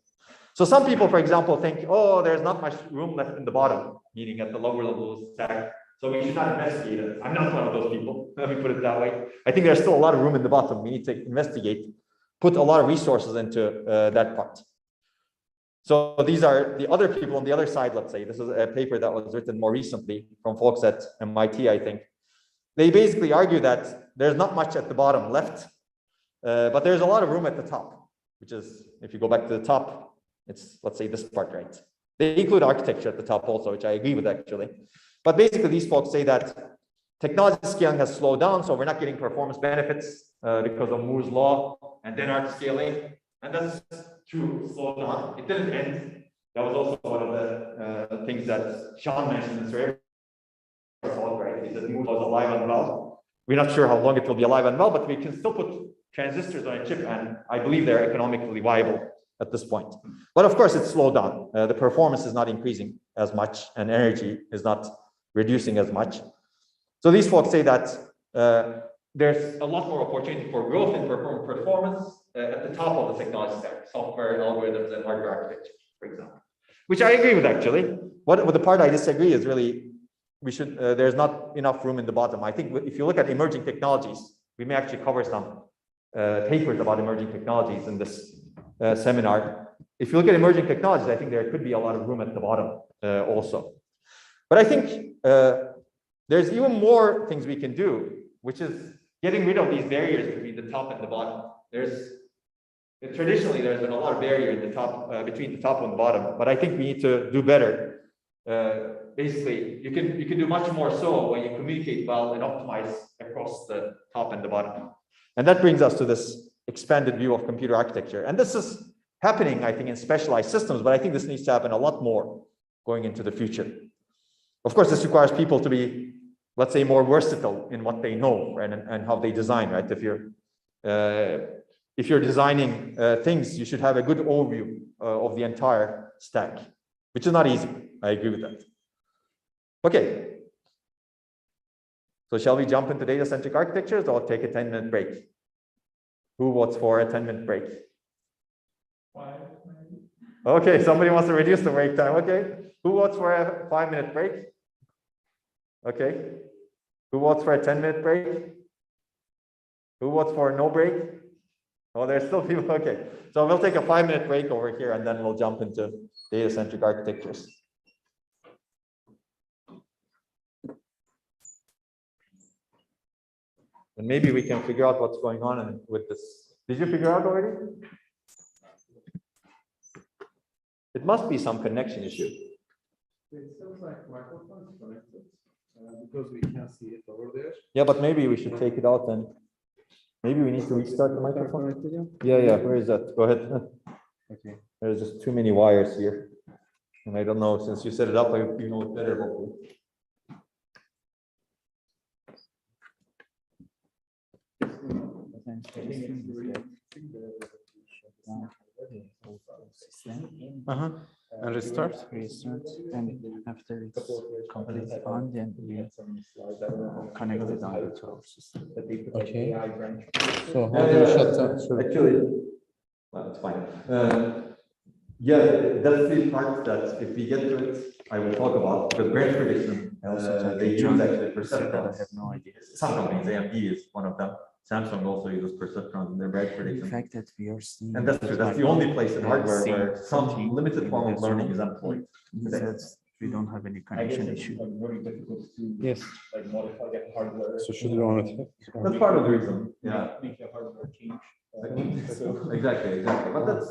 So some people, for example, think, oh, there's not much room left in the bottom, meaning at the lower level of the stack, so we should not investigate it. I'm not one of those people, let me put it that way. I think there's still a lot of room in the bottom. We need to investigate, put a lot of resources into that part. So these are the other people on the other side, let's say. This is a paper that was written more recently from folks at MIT, I think. They basically argue that there's not much at the bottom left, but there's a lot of room at the top, which is, if you go back to the top, it's, let's say, this part, right? They include architecture at the top also, which I agree with, actually. But basically, these folks say that technology scaling has slowed down, so we're not getting performance benefits because of Moore's law and then art scaling. And that's true, slowed down. It didn't end. That was also one of the things that Sean mentioned in his right? He said Moore's law is alive and well. We're not sure how long it will be alive and well, but we can still put transistors on a chip, and I believe they're economically viable at this point. But of course, it's slowed down. The performance is not increasing as much, and energy is not reducing as much. So these folks say that there's a lot more opportunity for growth in performance at the top of the technology stack, software, algorithms, and hardware architecture, for example, which I agree with, actually. What the part I disagree is really, we should, there's not enough room in the bottom. I think if you look at emerging technologies, we may actually cover some papers about emerging technologies in this seminar. If you look at emerging technologies, I think there could be a lot of room at the bottom also. But I think there's even more things we can do, which is getting rid of these barriers between the top and the bottom. Traditionally, there's been a lot of barrier in the top, between the top and the bottom, but I think we need to do better. Basically, you can do much more so when you communicate well and optimize across the top and the bottom. And that brings us to this expanded view of computer architecture. And this is happening, I think, in specialized systems, but I think this needs to happen a lot more going into the future. Of course, this requires people to be, let's say, more versatile in what they know, right, and how they design, right? If you're designing things, you should have a good overview of the entire stack, which is not easy. I agree with that. Okay. So shall we jump into data-centric architectures or take a 10-minute break? Who votes for a 10-minute break? 5, Okay, somebody wants to reduce the break time. Okay, who votes for a 5-minute break? Okay, who votes for a 10-minute break? Who votes for no break? Oh, there's still people. Okay, so we'll take a 5-minute break over here, and then we'll jump into data-centric architectures. And maybe we can figure out what's going on with this. Did you figure out already? It must be some connection issue. It sounds like microphone is connected because we can see it over there. Yeah, but maybe we should take it out then. Maybe we need to restart the microphone. Yeah, where is that? Go ahead. Okay. There's just too many wires here. And I don't know, since you set it up, you know it better, hopefully. And restart, and after it's completely on, then we connect it on to our system. Okay. So how do we shut down? So Actually, well, it's fine. Yeah, that's the part that if we get to it, I will talk about, because branch prediction, they use actually perceptrons. I have no idea. Some companies, AMD is one of them. Samsung also uses perceptrons in their branch The prediction. fact that we are seeing. And that's true. That's the only place in hardware where some limited form of learning is employed. That we don't have any connection issue. Very difficult to yes. like modify the hardware. So should we run it? That's part of the reason. Yeah. Make the hardware change. Exactly. But that's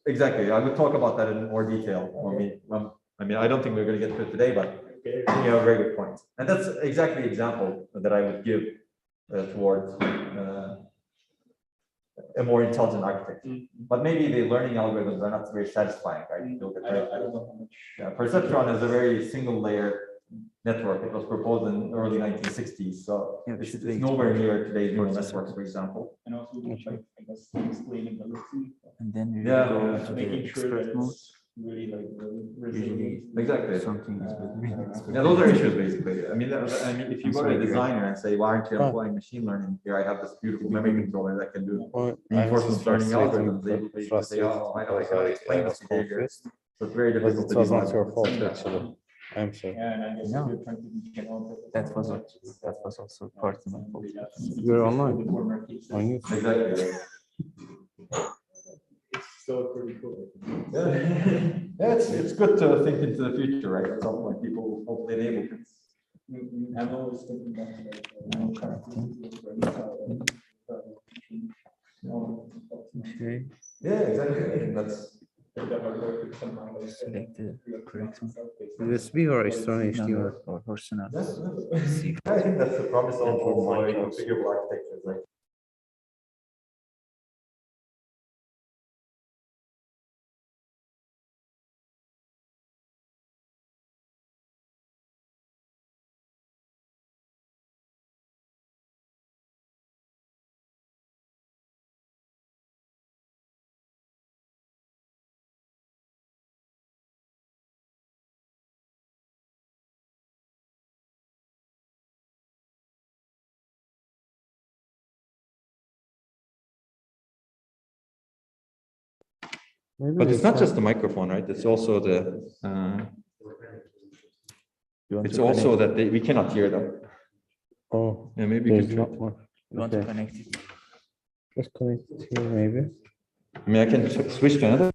exactly. I will talk about that in more detail when I mean, I don't think we're going to get to it today, but you have a very good point. And that's exactly the example that I would give towards a more intelligent architecture. But maybe the learning algorithms are not very satisfying, right? I don't know how much. Yeah, perceptron is a very single layer network. It was proposed in early 1960s, so Yeah, we it's should wait nowhere for near today's neural the networks, for example. And also, like, I guess, explainability. And then we Yeah, go yeah. to the Making sure that expert mode. it's really like Usually Exactly. something is between. Yeah, those are issues basically. I mean, if you go to a designer and say, why aren't you employing machine learning? Here I have this beautiful memory controller that can do reinforcement learning algorithms. They say, oh, I know, I cannot explain this behavior. So it's very But difficult it to was not debug. your fault actually. I'm sorry. Yeah, and I guess No. you're trying to be general. That was also part of my fault. You're online. On you. Exactly. It's still pretty cool. Yeah, it's good to think into the future, right? At some point, people will hopefully enable things. I'm always thinking back to Okay, Yeah, exactly. I think that's. select the correct one. USB or external HDMI? Or personal. I think that's the promise of configurable architectures, right? Maybe But it's this not one. just the microphone, right? It's also the. You want It's to also connect- that we cannot hear them. Oh, Yeah, maybe you there's could. not one. You want to Okay, connect it. let's connect it here maybe. I mean, I can switch to another.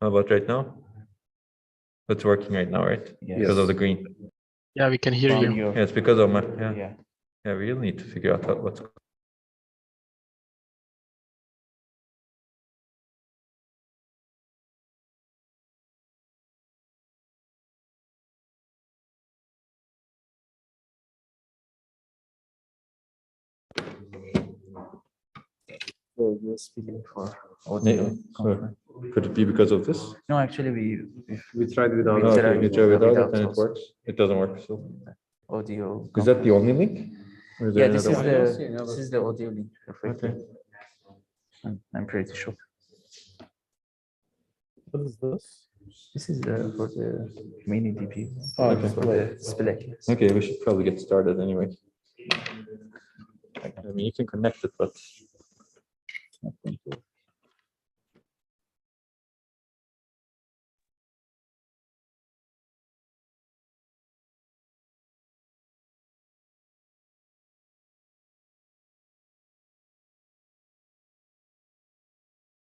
How about right now? It's working right now, right? Yes. Because of the green. Yeah, we can hear From you. your- Yeah, it's because of my. Yeah, Yeah. yeah. We really need to figure out what's the USB link for audio. conference. Could it be because of this? No, actually, We tried without. We tried You try without it without and it also. works. It doesn't work. So audio. is that the only link? Or is there Yeah, this is another one? this is the audio link. Okay. I'm pretty sure. What is this? This is for the mini DP. Oh, okay. For the display. Okay, we should probably get started anyway. I mean, you can connect it, but it's not going to.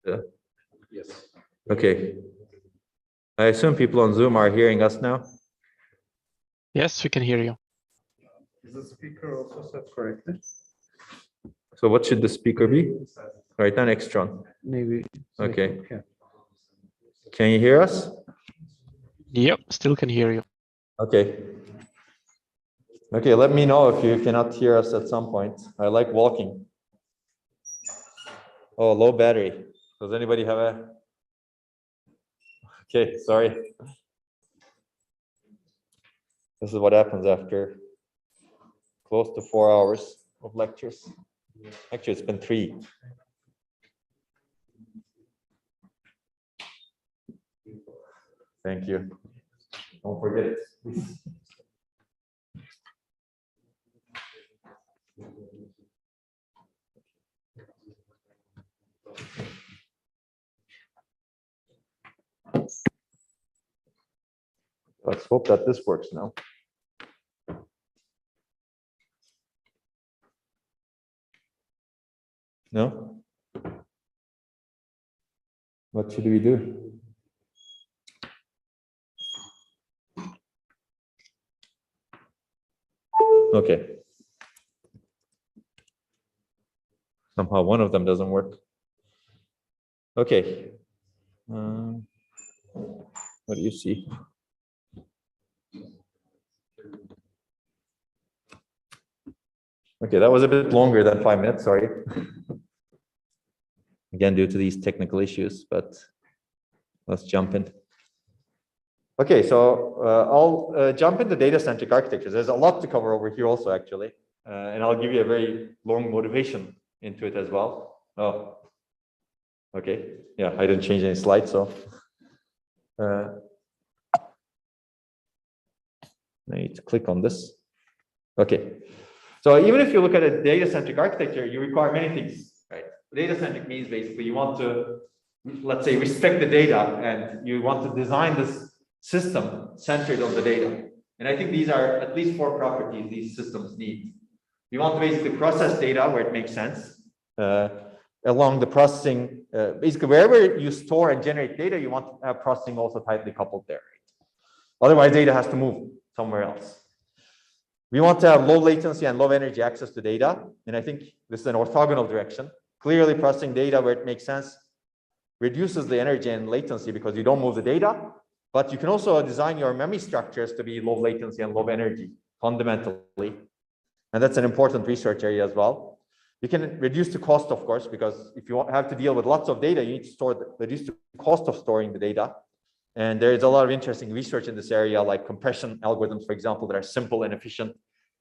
Yeah. Yes. Okay. I assume people on Zoom are hearing us now. Yes, we can hear you. Is the speaker also set correctly? So what should the speaker be? Right on Extron. Maybe. Okay. Yeah. Can you hear us? Yep, still can hear you. Okay. Okay, let me know if you cannot hear us at some point. I like walking. Oh, low battery. Does anybody have a? Okay, sorry. This is what happens after close to 4 hours of lectures. Actually, it's been 3. Thank you. Don't forget it, please. Let's hope that this works now. No? What should we do? Okay. Somehow one of them doesn't work. Okay. What do you see? Okay, that was a bit longer than 5 minutes, sorry. Again, due to these technical issues, but let's jump in. Okay, so I'll jump into data-centric architectures. There's a lot to cover over here also, actually. And I'll give you a very long motivation into it as well. Oh, okay. Yeah, I didn't change any slides, so. I need to click on this. Okay. So even if you look at a data-centric architecture, you require many things, right? Data-centric means basically you want to, let's say, respect the data, and you want to design this system centered on the data. And I think these are at least 4 properties these systems need. You want to basically process data where it makes sense. Along the processing, basically wherever you store and generate data, you want to have processing also tightly coupled there. Right? Otherwise, data has to move somewhere else. We want to have low latency and low energy access to data. And I think this is an orthogonal direction. Clearly processing data where it makes sense reduces the energy and latency because you don't move the data, but you can also design your memory structures to be low latency and low energy fundamentally. And that's an important research area as well. You can reduce the cost, of course, because if you have to deal with lots of data, you need to reduce the cost of storing the data. And there is a lot of interesting research in this area, like compression algorithms, for example, that are simple and efficient,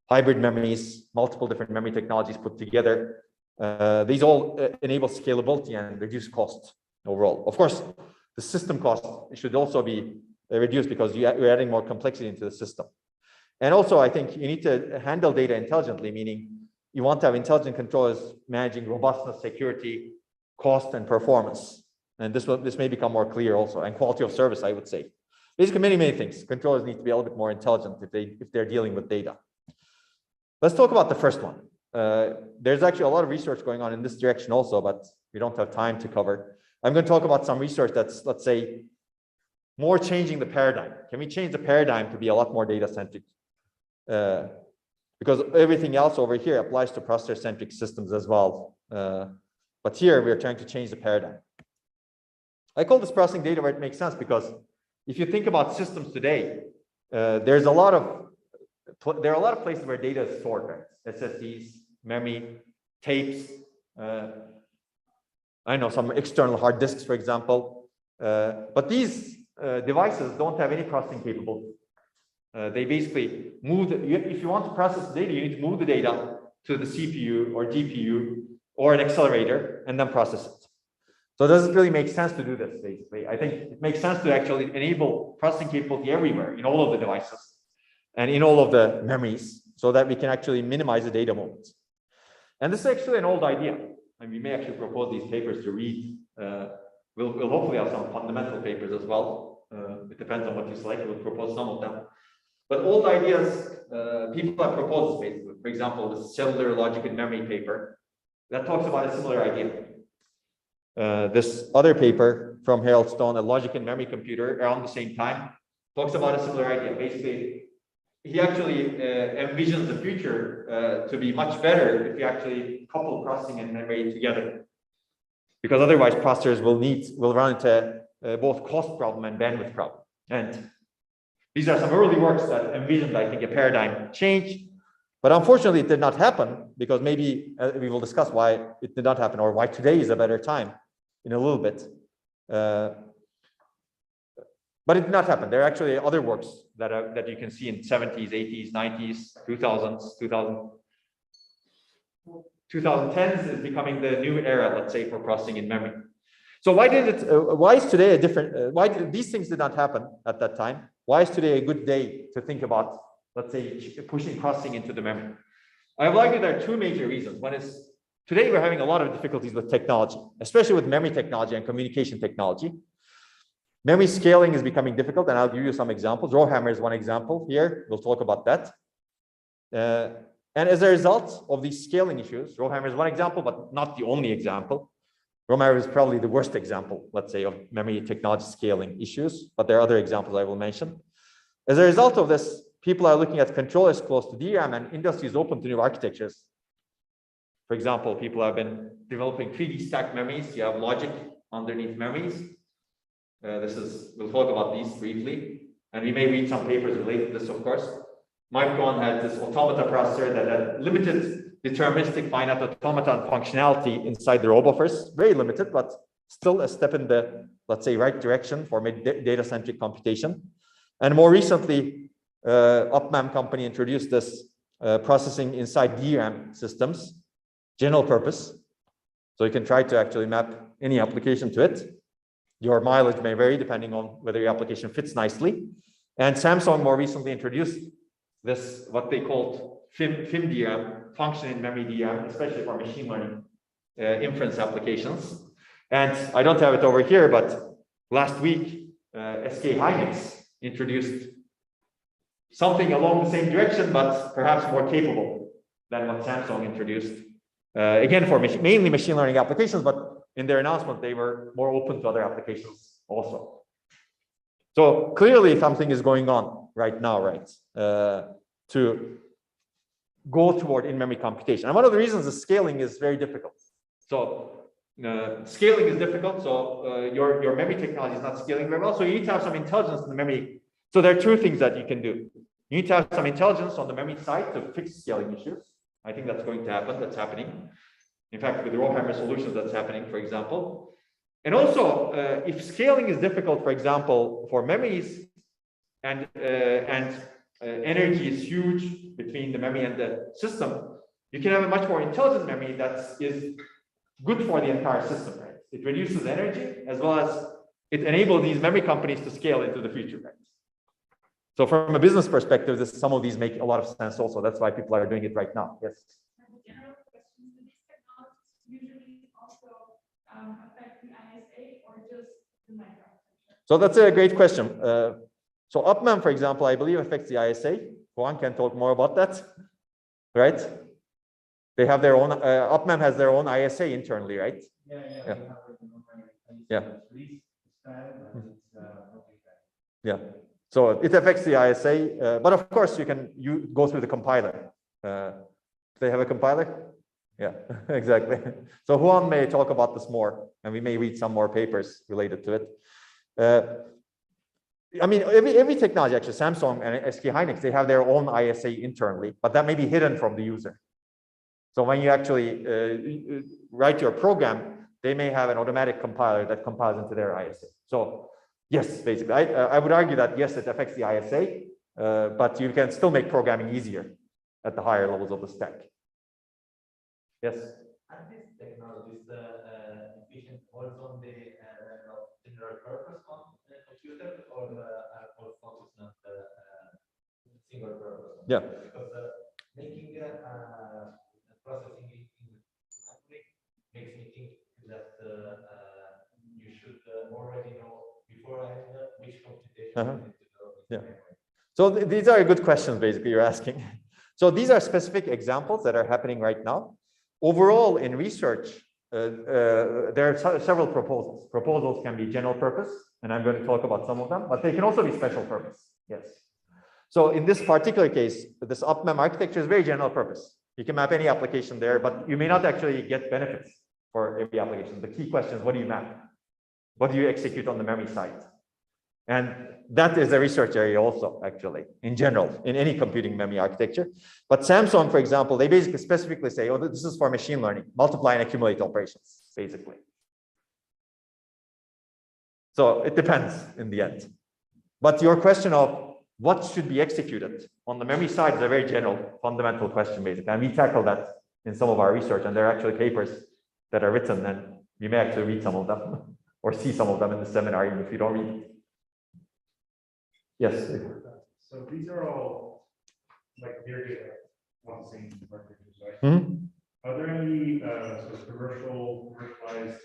hybrid memories, multiple different memory technologies put together. These all enable scalability and reduce cost overall. Of course, the system cost should also be reduced because you're adding more complexity into the system. And also, I think you need to handle data intelligently, meaning you want to have intelligent controllers managing robustness, security, cost, and performance. And this may become more clear also, and quality of service, I would say. Basically, many things. Controllers need to be a little bit more intelligent if they're dealing with data. Let's talk about the first one. There's actually a lot of research going on in this direction also, but we don't have time to cover. I'm going to talk about some research that's, let's say, more changing the paradigm. Can we change the paradigm to be a lot more data-centric? Because everything else over here applies to processor-centric systems as well. But here we're trying to change the paradigm. I call this processing data where it makes sense because if you think about systems today, there are a lot of places where data is stored, right? SSDs, memory, tapes. I know some external hard disks, for example. But these devices don't have any processing capability. They basically move, if you want to process the data, you need to move the data to the CPU or GPU or an accelerator and then process it. So does it really make sense to do this, basically? I think it makes sense to actually enable processing capability everywhere in all of the devices and in all of the memories so that we can actually minimize the data movements. And this is actually an old idea. And we may actually propose these papers to read. We'll hopefully have some fundamental papers as well. It depends on what you select. We'll propose some of them. But old ideas, people have proposed this basically. For example, the cellular logic and memory paper that talks about a similar idea. This other paper from Harold Stone, a logic and memory computer, around the same time, talks about a similar idea. Basically, he actually envisions the future to be much better if you actually couple processing and memory together. Because otherwise, processors will run into both cost problem and bandwidth problem. And these are some early works that envisioned, I think, a paradigm change. But unfortunately, it did not happen because maybe we will discuss why it did not happen or why today is a better time in a little bit. But it did not happen. There are actually other works that you can see in 70s, 80s, 90s, 2000s, 2010s is becoming the new era, let's say, for processing in memory. So why is today a different, why did these things did not happen at that time? Why is today a good day to think about, let's say, pushing processing into the memory? I would argue there are two major reasons. One is today we're having a lot of difficulties with technology, especially with memory technology and communication technology. Memory scaling is becoming difficult, and I'll give you some examples. RowHammer is one example here. We'll talk about that. And as a result of these scaling issues, RowHammer is one example, but not the only example. RowHammer is probably the worst example, let's say, of memory technology scaling issues, but there are other examples I will mention. As a result of this, people are looking at controllers close to DRAM, and industry is open to new architectures. For example, people have been developing 3D stacked memories. You have logic underneath memories. We'll talk about these briefly, and we may read some papers related to this, of course. Micron had this automata processor that had limited deterministic finite automata functionality inside the RoboFirst. Very limited, but still a step in the, let's say, right direction for data-centric computation. And more recently, UpMem company introduced this processing inside DRAM systems, general purpose. So you can try to actually map any application to it. Your mileage may vary depending on whether your application fits nicely. And Samsung more recently introduced this, what they called FIM-DRAM, function in memory DRAM, especially for machine learning inference applications. And I don't have it over here, but last week, SK Hynix introduced something along the same direction, but perhaps more capable than what Samsung introduced. Again, for mainly machine learning applications, but in their announcement, they were more open to other applications also. So clearly something is going on right now, right? To go toward in-memory computation. And one of the reasons is scaling is very difficult. So scaling is difficult. So your memory technology is not scaling very well. So you need to have some intelligence in the memory. So there are two things that you can do. You need to have some intelligence on the memory side to fix scaling issues. I think that's going to happen. That's happening. In fact, with the RowHammer solutions, that's happening, for example. And also, if scaling is difficult, for example, for memories and energy is huge between the memory and the system, you can have a much more intelligent memory that is good for the entire system, right? It reduces energy as well as it enables these memory companies to scale into the future, right? So from a business perspective, some of these make a lot of sense also. That's why people are doing it right now. Yes. General questions, do these technologies usually also affect the ISA or just the microarchitecture? So that's a great question. So UpMem, for example, I believe affects the ISA. Juan can talk more about that, right? They have their own, UpMem has their own ISA internally, right? Yeah. Yeah. So it affects the ISA, but of course you go through the compiler. Do they have a compiler? Yeah, exactly. So Juan may talk about this more, and we may read some more papers related to it. I mean, every technology, actually, Samsung and SK Hynix, they have their own ISA internally, but that may be hidden from the user. So when you actually write your program, they may have an automatic compiler that compiles into their ISA. So yes, basically, I would argue that yes, it affects the ISA, but you can still make programming easier at the higher levels of the stack. Yes. Are these technologies efficient also on the general purpose computer, or are more focused on the single purpose? Yeah. Because making processing in memory makes me think that you should already know beforehand which computation you need to do in memory. So these are good questions, basically, you're asking. So these are specific examples that are happening right now. Overall, in research, there are several proposals. Proposals can be general purpose, and I'm going to talk about some of them, but they can also be special purpose. Yes. So in this particular case, this UpMem architecture is very general purpose. You can map any application there, but you may not actually get benefits for every application. The key question is, what do you map? What do you execute on the memory side? And that is a research area also, actually, in general, in any computing memory architecture. But Samsung, for example, they basically specifically say, oh, this is for machine learning, multiply and accumulate operations, basically. So it depends in the end. But your question of what should be executed on the memory side is a very general, fundamental question, basically. And we tackle that in some of our research, and there are actually papers that are written, and you may actually read some of them or see some of them in the seminar, even if you don't read it. Yes. So these are all like near data processing architectures, right? Mm-hmm. Are there any sort of commercialized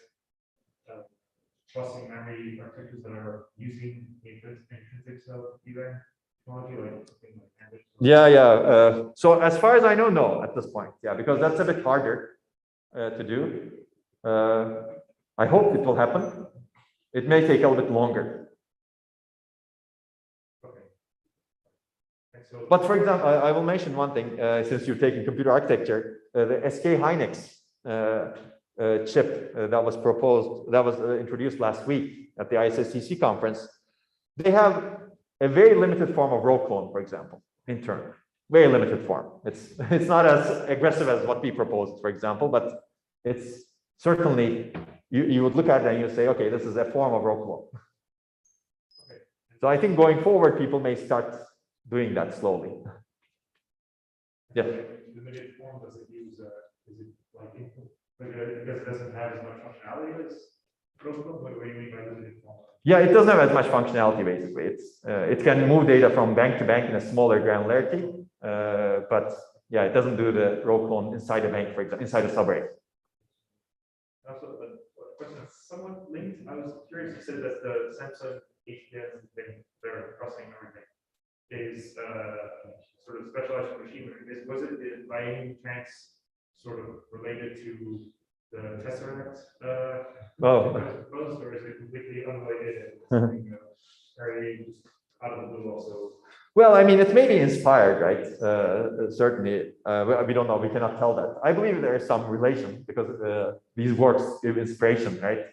processing memory architectures that are using intrinsics of EVM technology, like something like Ambit? Yeah. So as far as I know, no, at this point. Yeah, because that's a bit harder to do. I hope it will happen. It may take a little bit longer. But for example, I will mention one thing, since you're taking computer architecture, the SK Hynix chip that was proposed, that was introduced last week at the ISSCC conference, they have a very limited form of row clone, for example, internally. Very limited form. It's not as aggressive as what we proposed, for example, but it's certainly, you would look at it and you say, okay, this is a form of row clone. Okay. So I think going forward, people may start doing that slowly. Yeah. Limited form, does it use, is it like because it doesn't have as much functionality as Protocol? What do you mean by limited form? Yeah, it doesn't have as much functionality, basically. It can move data from bank to bank in a smaller granularity, but yeah, it doesn't do the row clone inside a bank, for example, inside a subarray. Also, a question that's somewhat linked. I was curious, you said that the Samsung IEDM thing, their processing memory thing, is sort of specialized for machine learning. Was it by any chance sort of related to the Tesseract proposed, or is it completely unrelated and very out of the blue also? Well, I mean, it may be inspired, right? Certainly, we don't know. We cannot tell that. I believe there is some relation because these works give inspiration, right?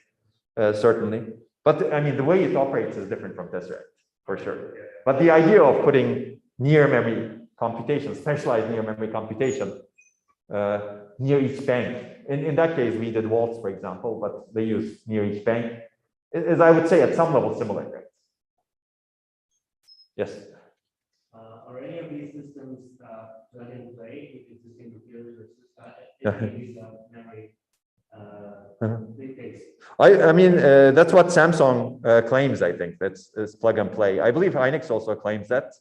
Certainly. But I mean, the way it operates is different from Tesseract, for sure. But the idea of putting near memory computation, specialized near memory computation, near each bank. In that case, we did vaults, for example, but they use near each bank, is I would say at some level similar, right? Yes. Are any of these systems plug and play with existing computers or memory? I mean, that's what Samsung claims, I think. It's plug and play. I believe Hynix also claims that.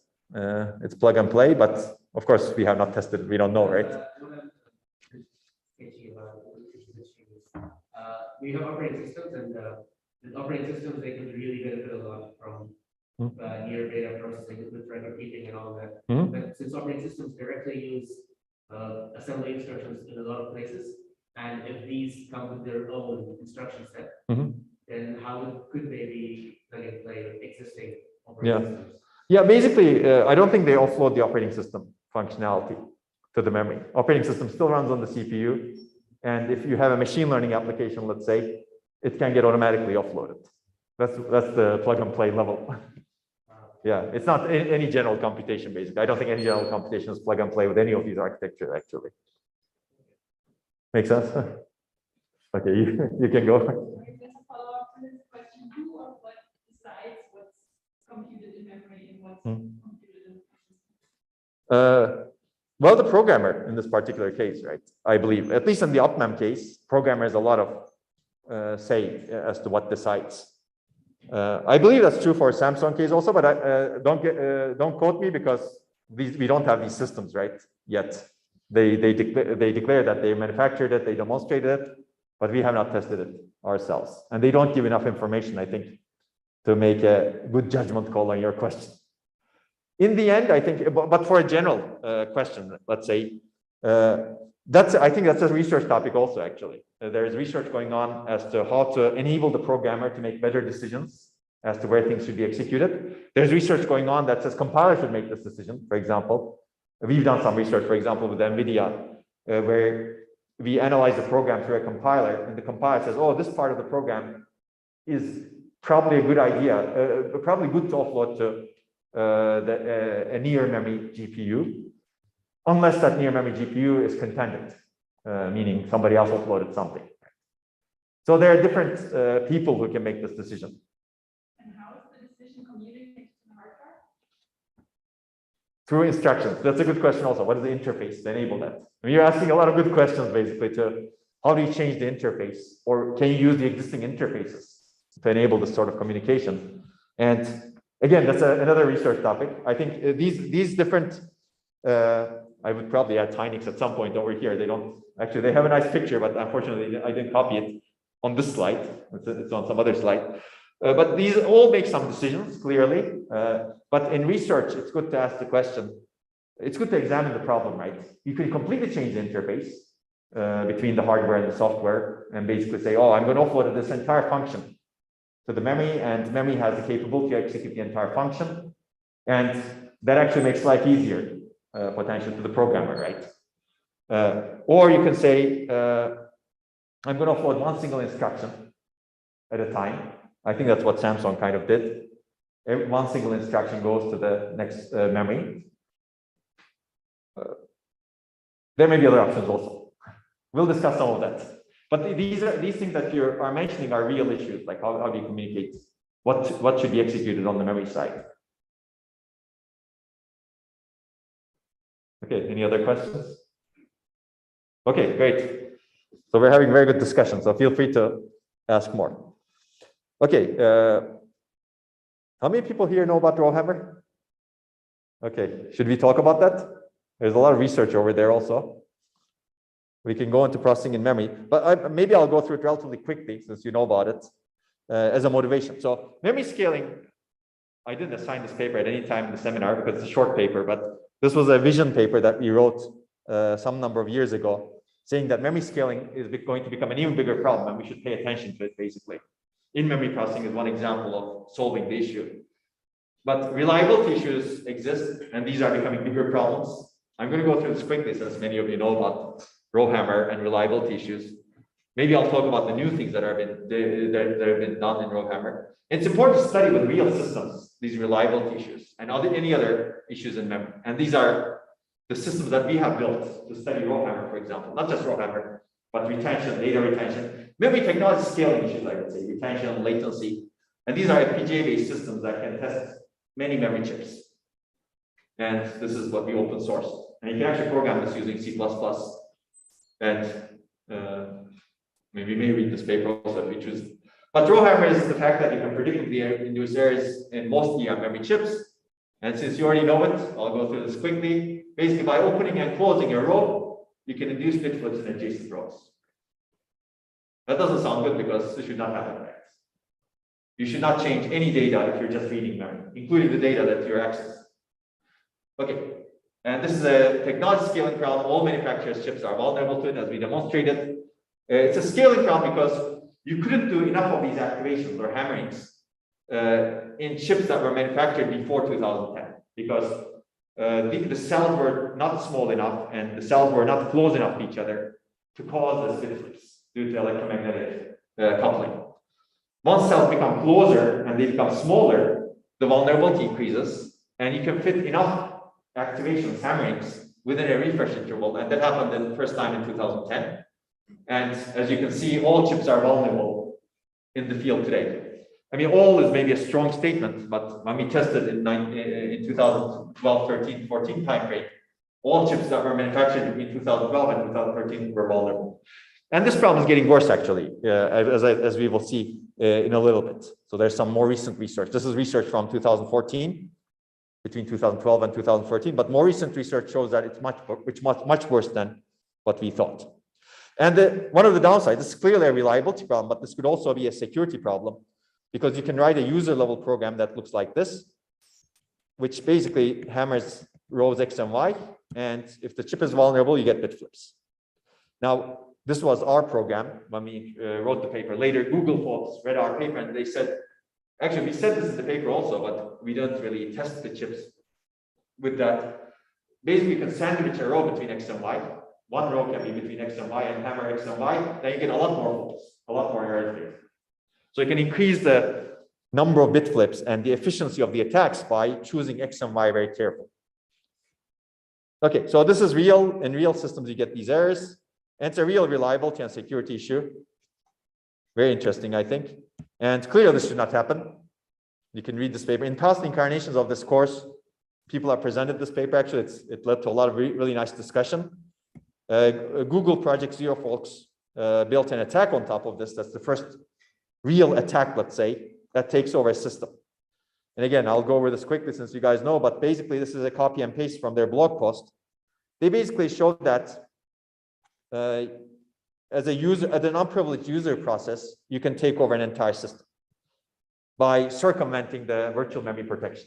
It's plug and play, but of course, we have not tested. We don't know, right? We have operating systems, and with operating systems, they can really benefit a lot from near data processing with record keeping and all that. But since operating systems directly use assembly instructions in a lot of places, and if these come with their own instruction set, then how could they be plug and play with existing operating systems? Yeah, basically, I don't think they offload the operating system functionality to the memory. Operating system still runs on the CPU. And if you have a machine learning application, let's say, it can get automatically offloaded. That's the plug and play level. Yeah, it's not any general computation, basically. I don't think any general computation is plug and play with any of these architectures, actually. Make sense? Okay, you can go. Maybe there's a follow-up to this question. Who or what decides what's computed in memory and what's computed in Well, the programmer in this particular case, right? I believe, at least in the UpMem case, programmer has a lot of say as to what decides. I believe that's true for Samsung case also, but don't quote me because we don't have these systems right yet. They declare that they manufactured it, they demonstrated it, but we have not tested it ourselves, and they don't give enough information, I think, to make a good judgment call on your question. In the end, I think, but for a general question, let's say, I think that's a research topic also, actually. There is research going on as to how to enable the programmer to make better decisions as to where things should be executed. There's research going on that says compiler should make this decision, for example. We've done some research, for example, with NVIDIA, where we analyze the program through a compiler, and the compiler says, oh, this part of the program is probably a good idea, probably good to offload to a near memory GPU, unless that near memory GPU is contended, meaning somebody else offloaded something. So there are different people who can make this decision. And how is the decision communicated to the hard drive? Through instructions. That's a good question also. What is the interface to enable that? I mean, you're asking a lot of good questions, basically, to how do you change the interface, or can you use the existing interfaces to enable this sort of communication? And again, that's another research topic. I think these different, I would probably add Tynix at some point over here. They don't, actually, they have a nice picture, but unfortunately, I didn't copy it on this slide. It's on some other slide. But these all make some decisions, clearly. But in research, it's good to ask the question. It's good to examine the problem, right? You can completely change the interface between the hardware and the software and basically say, oh, I'm going to offload this entire function to the memory, and memory has the capability to execute the entire function. And that actually makes life easier, potentially, to the programmer, right? Or you can say, I'm going to offload one single instruction at a time. I think that's what Samsung kind of did. One single instruction goes to the next memory. There may be other options also. We'll discuss some of that. But these things that you are mentioning are real issues, like how do you communicate? What should be executed on the memory side? Okay, any other questions? Okay, great. So we're having very good discussion, so feel free to ask more. Okay, how many people here know about RowHammer? Okay, should we talk about that? There's a lot of research over there also. We can go into processing in memory, but maybe I'll go through it relatively quickly since you know about it as a motivation. So memory scaling, I didn't assign this paper at any time in the seminar because it's a short paper, but this was a vision paper that we wrote some number of years ago, saying that memory scaling is going to become an even bigger problem and we should pay attention to it, basically. In-memory processing is one example of solving the issue. But reliability issues exist, and these are becoming bigger problems. I'm going to go through this quickly since many of you know about RowHammer and reliability issues. Maybe I'll talk about the new things that have been done in RowHammer. It's important to study with real systems these reliability issues and any other issues in memory. And these are the systems that we have built to study RowHammer, for example, not just RowHammer, but retention, data retention, memory technology scaling issues, I would say, retention, latency. And these are FPGA-based systems that can test many memory chips. And this is what we open source. And you can actually program this using C++. And maybe you may read this paper also if you choose. But RowHammer is the fact that you can predictably induce errors in most DRAM memory chips. And since you already know it, I'll go through this quickly. Basically, by opening and closing a row, you can induce bit flips in adjacent rows. That doesn't sound good because this should not happen. Right? You should not change any data if you're just reading memory, including the data that you're accessing. Okay, and this is a technology scaling problem. All manufacturers' chips are vulnerable to it, as we demonstrated. It's a scaling problem because you couldn't do enough of these activations or hammerings in chips that were manufactured before 2010 because the cells were not small enough and the cells were not close enough to each other to cause the bit flips due to electromagnetic coupling. Once cells become closer and they become smaller, the vulnerability increases, and you can fit enough activations, hammerings, within a refresh interval, and that happened the first time in 2010. And as you can see, all chips are vulnerable in the field today. I mean, all is maybe a strong statement, but when we tested in 2012, 13, 14 timeframe, all chips that were manufactured between 2012 and 2013 were vulnerable. And this problem is getting worse, actually, as we will see in a little bit. So there's some more recent research. This is research from 2014, between 2012 and 2013, but more recent research shows that it's much worse than what we thought. And one of the downsides, this is clearly a reliability problem, but this could also be a security problem, because you can write a user-level program that looks like this, which basically hammers rows X and Y, and if the chip is vulnerable, you get bit flips. Now, this was our program when we wrote the paper. Later, Google folks read our paper and they said, actually, we said this in the paper also, but we don't really test the chips with that. Basically, you can sandwich a row between X and Y. One row can be between X and Y and hammer X and Y. Then you get a lot more faults, a lot more errors. So you can increase the number of bit flips and the efficiency of the attacks by choosing X and Y very carefully. Okay, so this is real. In real systems, you get these errors. And it's a real reliability and security issue. Very interesting, I think. And clearly, this should not happen. You can read this paper. In past incarnations of this course, people have presented this paper. Actually, it led to a lot of really nice discussion. Google Project Zero folks built an attack on top of this. That's the first real attack, let's say, that takes over a system. And again, I'll go over this quickly since you guys know, but basically, this is a copy and paste from their blog post. They basically showed that as an unprivileged user process, you can take over an entire system by circumventing the virtual memory protection.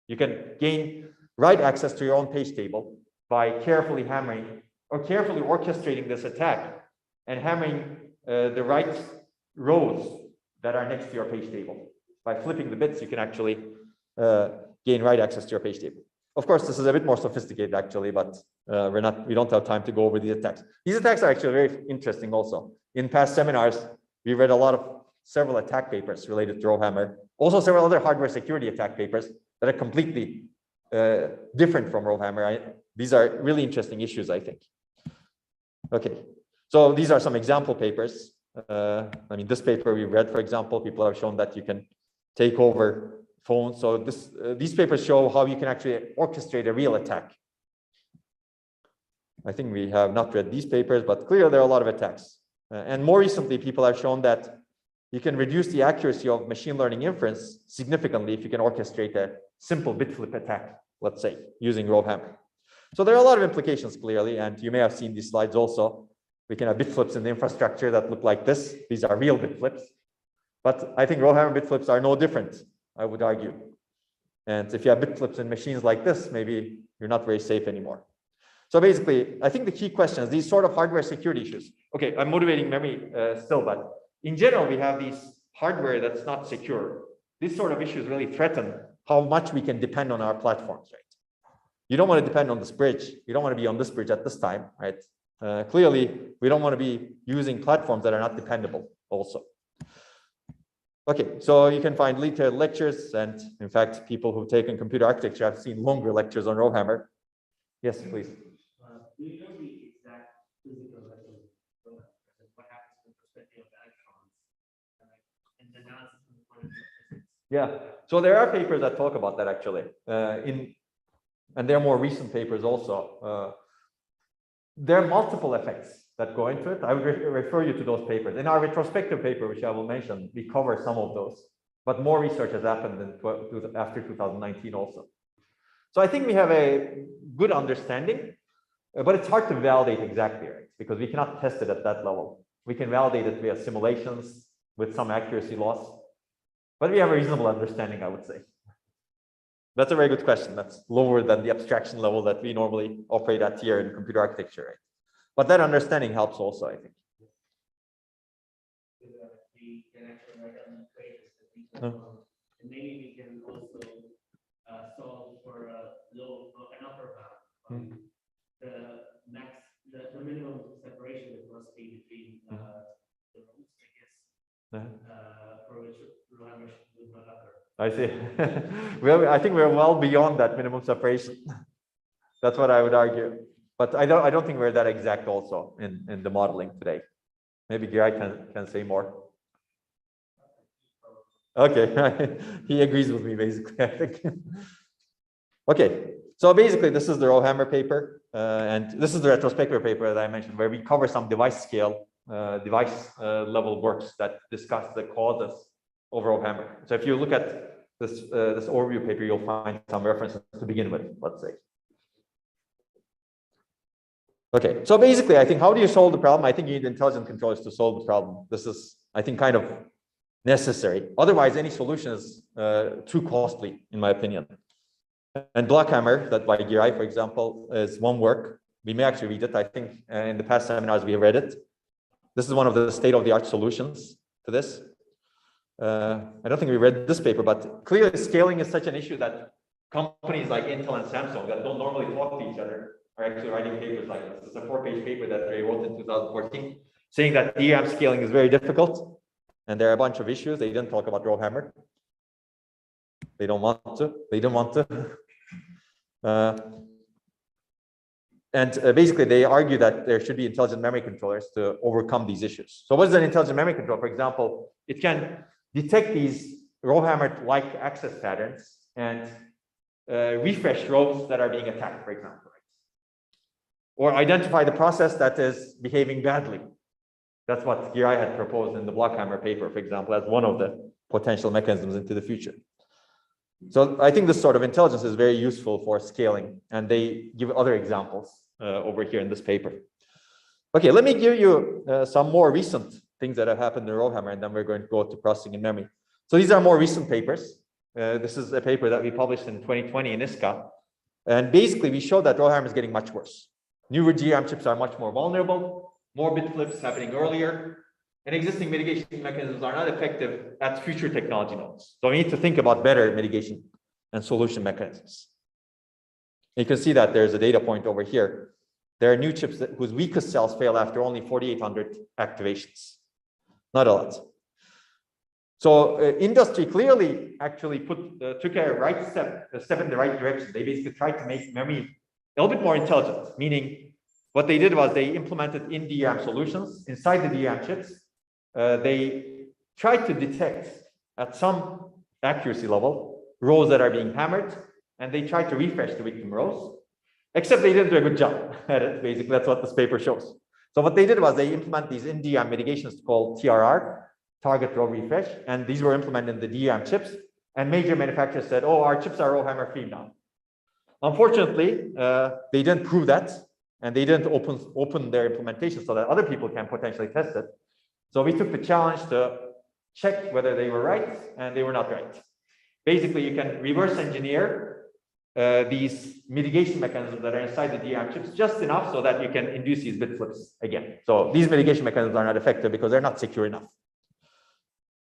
You can gain write access to your own page table by carefully hammering or carefully orchestrating this attack and hammering the right rows that are next to your page table. By flipping the bits, you can actually gain write access to your page table. Of course, this is a bit more sophisticated, actually, but we don't have time to go over these attacks. These attacks are actually very interesting also. In past seminars, we read several attack papers related to RowHammer, also several other hardware security attack papers that are completely different from RowHammer. These are really interesting issues, I think. Okay, so these are some example papers. I mean, this paper we read, for example, people have shown that you can take over phones. So these papers show how you can actually orchestrate a real attack. I think we have not read these papers, but clearly there are a lot of attacks. And more recently, people have shown that you can reduce the accuracy of machine learning inference significantly if you can orchestrate a simple bit flip attack, let's say, using RowHammer. So there are a lot of implications, clearly, and you may have seen these slides also. We can have bit flips in the infrastructure that look like this. These are real bit flips. But I think RowHammer bit flips are no different, I would argue. And if you have bit flips in machines like this, maybe you're not very safe anymore. So basically, I think the key question is these sort of hardware security issues. Okay, I'm motivating memory still, but in general, we have these hardware that's not secure. These sort of issues really threaten how much we can depend on our platforms, right? You don't want to depend on this bridge. You don't want to be on this bridge at this time, right? Clearly, we don't want to be using platforms that are not dependable also. Okay, so you can find detailed lectures, and in fact, people who've taken computer architecture have seen longer lectures on RowHammer. Yes, please. Do you know the exact physical level of what happens to the perspective of the electrons and the analysis of the quantum physics? Yeah, so there are papers that talk about that actually, and there are more recent papers also. There are multiple effects that go into it. I would refer you to those papers. In our retrospective paper, which I will mention, we cover some of those, but more research has happened after 2019 also. So I think we have a good understanding, but it's hard to validate exactly, right? Because we cannot test it at that level. We can validate it via simulations with some accuracy loss, but we have a reasonable understanding, I would say. That's a very good question. That's lower than the abstraction level that we normally operate at here in computer architecture, right? But that understanding helps also, I think. We can actually write down the equations, and maybe we can also solve for an upper bound. The minimum separation that must be between the roots, I guess, for which RowHammer would not occur. I see. Well, I think we're well beyond that minimum separation. That's what I would argue. But I don't think we're that exact also in the modeling today. Maybe Gary can say more. Okay, he agrees with me basically, I think. Okay, so basically this is the RowHammer paper, and this is the retrospective paper that I mentioned, where we cover some device scale, device level works that discuss the causes of RowHammer. So if you look at this overview paper, you'll find some references to begin with, let's say. Okay, so basically, I think how do you solve the problem? I think you need intelligent controllers to solve the problem. This is, I think, kind of necessary. Otherwise, any solution is too costly, in my opinion. And RowHammer, that by Giray, for example, is one work. We may actually read it. I think in the past seminars we read it. This is one of the state-of-the-art solutions to this. I don't think we read this paper, but clearly scaling is such an issue that companies like Intel and Samsung that don't normally talk to each other are actually writing papers like this. It's a 4-page paper that they wrote in 2014, saying that DRAM scaling is very difficult, and there are a bunch of issues. They didn't talk about RowHammer. They don't want to. They don't want to. Basically, they argue that there should be intelligent memory controllers to overcome these issues. So what is an intelligent memory controller? For example, it can detect these RowHammer-like access patterns and refresh rows that are being attacked, for example. Or identify the process that is behaving badly. That's what Giray had proposed in the RowHammer paper, for example, as one of the potential mechanisms into the future. So I think this sort of intelligence is very useful for scaling, and they give other examples over here in this paper. Okay, let me give you some more recent things that have happened in RowHammer, and then we're going to go to processing in memory. So these are more recent papers. This is a paper that we published in 2020 in ISCA. And basically, we showed that RowHammer is getting much worse. Newer DRAM chips are much more vulnerable, more bit flips happening earlier, and existing mitigation mechanisms are not effective at future technology nodes. So we need to think about better mitigation and solution mechanisms. You can see that there's a data point over here. There are new chips whose weakest cells fail after only 4,800 activations. Not a lot. So industry clearly actually took a step in the right direction. They basically tried to make memory a little bit more intelligent, meaning what they did was they implemented in DRAM solutions inside the DRAM chips. They tried to detect at some accuracy level rows that are being hammered, and they tried to refresh the victim rows, except they didn't do a good job at it. Basically, that's what this paper shows. So what they did was they implement these in DRAM mitigations called TRR, target row refresh, and these were implemented in the DRAM chips, and major manufacturers said, oh, our chips are RowHammer free now. Unfortunately, they didn't prove that, and they didn't open their implementation so that other people can potentially test it. So we took the challenge to check whether they were right, and they were not right. Basically, you can reverse engineer these mitigation mechanisms that are inside the DRAM chips just enough so that you can induce these bit flips again. So these mitigation mechanisms are not effective because they're not secure enough.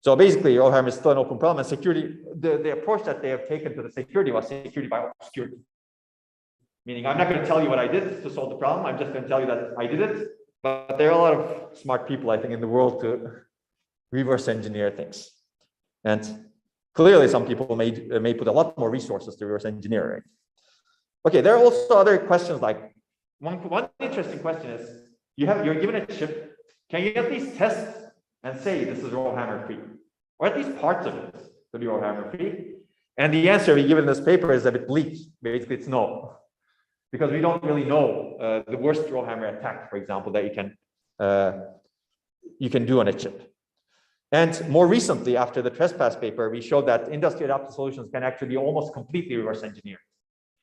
So basically, RowHammer is still an open problem, and security, the approach that they have taken to the security was security by obscurity. Meaning, I'm not going to tell you what I did to solve the problem. I'm just going to tell you that I did it. But there are a lot of smart people, I think, in the world to reverse engineer things. And clearly, some people may put a lot more resources to reverse engineering. Okay, there are also other questions like, one interesting question is, you're given a chip, can you at least test and say this is RowHammer free? Or at least parts of it to be RowHammer free? And the answer we give in this paper is a bit bleak. Basically, it's no. Because we don't really know the worst RowHammer attack, for example, that you can do on a chip. And more recently, after the trespass paper, we showed that industry adapted solutions can actually be almost completely reverse engineered.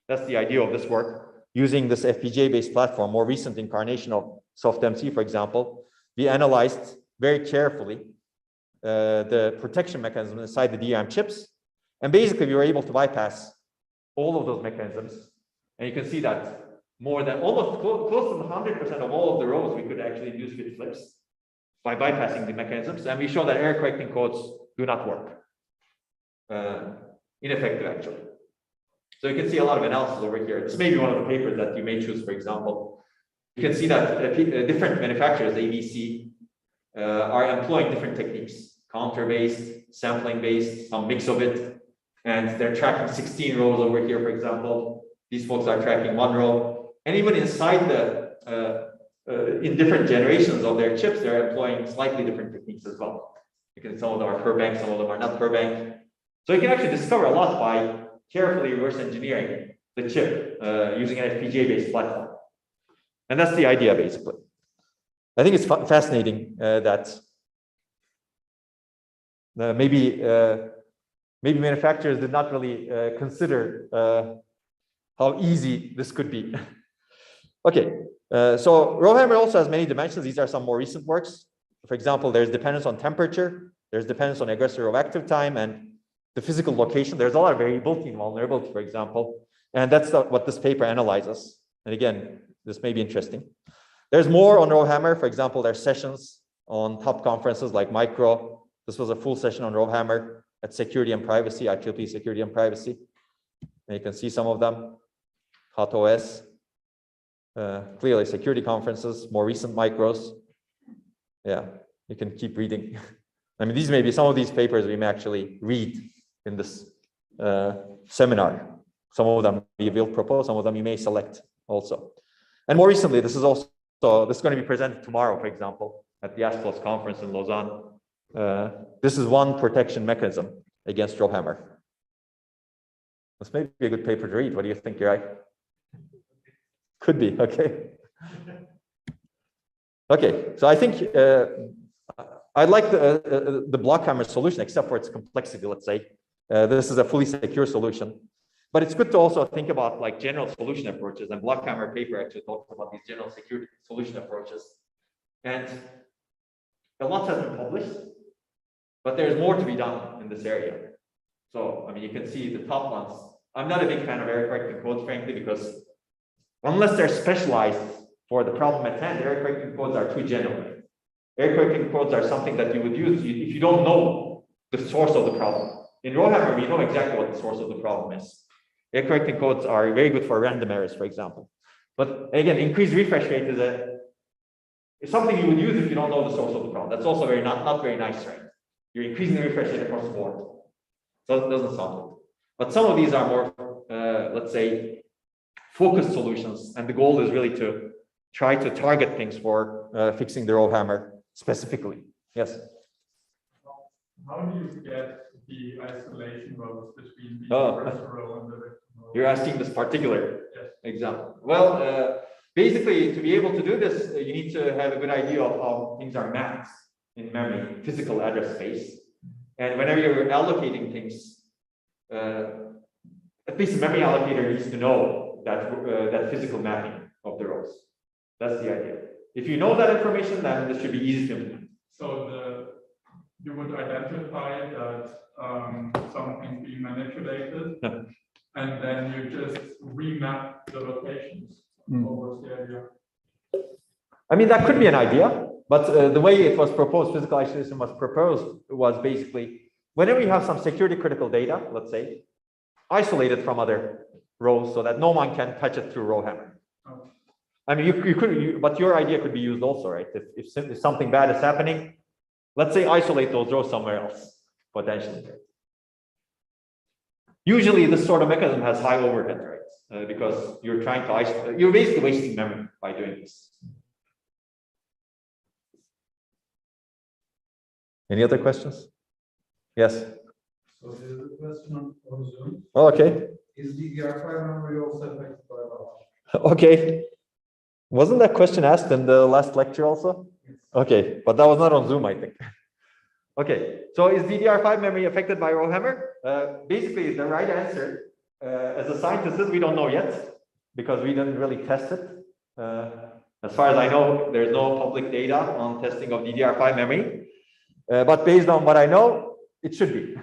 That's the idea of this work. Using this FPGA-based platform, more recent incarnation of SoftMC, for example, we analyzed very carefully the protection mechanisms inside the DRAM chips. And basically, we were able to bypass all of those mechanisms. And you can see that more than almost close to 100% of all of the rows, we could actually induce bit flips by bypassing the mechanisms. And we show that error correcting codes do not work. Ineffective, actually. So you can see a lot of analysis over here. This may be one of the papers that you may choose, for example. You can see that different manufacturers, ABC, are employing different techniques, counter-based, sampling-based, some mix of it. And they're tracking 16 rows over here, for example. These folks are tracking 1 row. And even inside the in different generations of their chips, they're employing slightly different techniques as well. Because some of them are per bank, some of them are not per bank. So you can actually discover a lot by carefully reverse engineering the chip using an FPGA-based platform. And that's the idea, basically. I think it's fascinating that maybe manufacturers did not really consider how easy this could be. Okay, so RowHammer also has many dimensions. These are some more recent works. For example, there's dependence on temperature, there's dependence on aggressor of active time, and the physical location. There's a lot of variability and vulnerability, for example. And that's what this paper analyzes. And again, this may be interesting. There's more on RowHammer. For example, there's sessions on top conferences like Micro. This was a full session on RowHammer at Security and Privacy, IEEE Security and Privacy. And you can see some of them. Hot OS. Clearly security conferences, more recent micros. Yeah, you can keep reading. I mean, these may be some of these papers we may actually read in this seminar. Some of them we will propose, some of them you may select also. And more recently, this is going to be presented tomorrow, for example, at the ASPLOS conference in Lausanne. This is one protection mechanism against RowHammer. This may be a good paper to read. What do you think, Yarai? Could be, okay. Okay, so I think I like the BlockHammer solution, except for its complexity, let's say. This is a fully secure solution. But it's good to also think about like general solution approaches, and BlockHammer paper actually talks about these general security solution approaches. And a lot has been published, but there's more to be done in this area. So, I mean, you can see the top ones. I'm not a big fan of error-corrected codes, frankly, because unless they're specialized for the problem at hand, error-corrected codes are too general. Error-corrected codes are something that you would use if you don't know the source of the problem. In RowHammer, we know exactly what the source of the problem is. Error-corrected codes are very good for random errors, for example. But again, increased refresh rate is something you would use if you don't know the source of the problem. That's also not very nice, right? You're increasing the refresh rate across the board. So it doesn't sound good. But some of these are more, let's say, focused solutions. And the goal is really to try to target things for fixing the RowHammer specifically. Yes? How do you get the isolation rows between the first row and the victim row? You're asking this particular example. Well, basically, to be able to do this, you need to have a good idea of how things are mapped in memory, physical address space. And whenever you're allocating things, at least the memory allocator needs to know that physical mapping of the rows. That's the idea. If you know that information, then this should be easy to implement. So you would identify that something's being manipulated, and then you just remap the locations. What was the idea? I mean, that could be an idea, but the way it was proposed, physical isolation was proposed, was basically whenever you have some security critical data, let's say, isolate it from other rows so that no one can touch it through RowHammer. I mean, you could, but your idea could be used also, right? If something bad is happening, let's say isolate those rows somewhere else, potentially. Usually, this sort of mechanism has high overhead, right? Because you're trying to isolate, you're basically wasting memory by doing this. Any other questions? Yes. So there's a question on Zoom. Oh, okay. Is DDR5 memory also affected by that? Okay. Wasn't that question asked in the last lecture also? Yes. Okay, but that was not on Zoom, I think. Okay, so is DDR5 memory affected by RowHammer? Basically, the right answer, as a scientist, is we don't know yet, because we didn't really test it. As far as I know, there's no public data on testing of DDR5 memory. But based on what I know, it should be.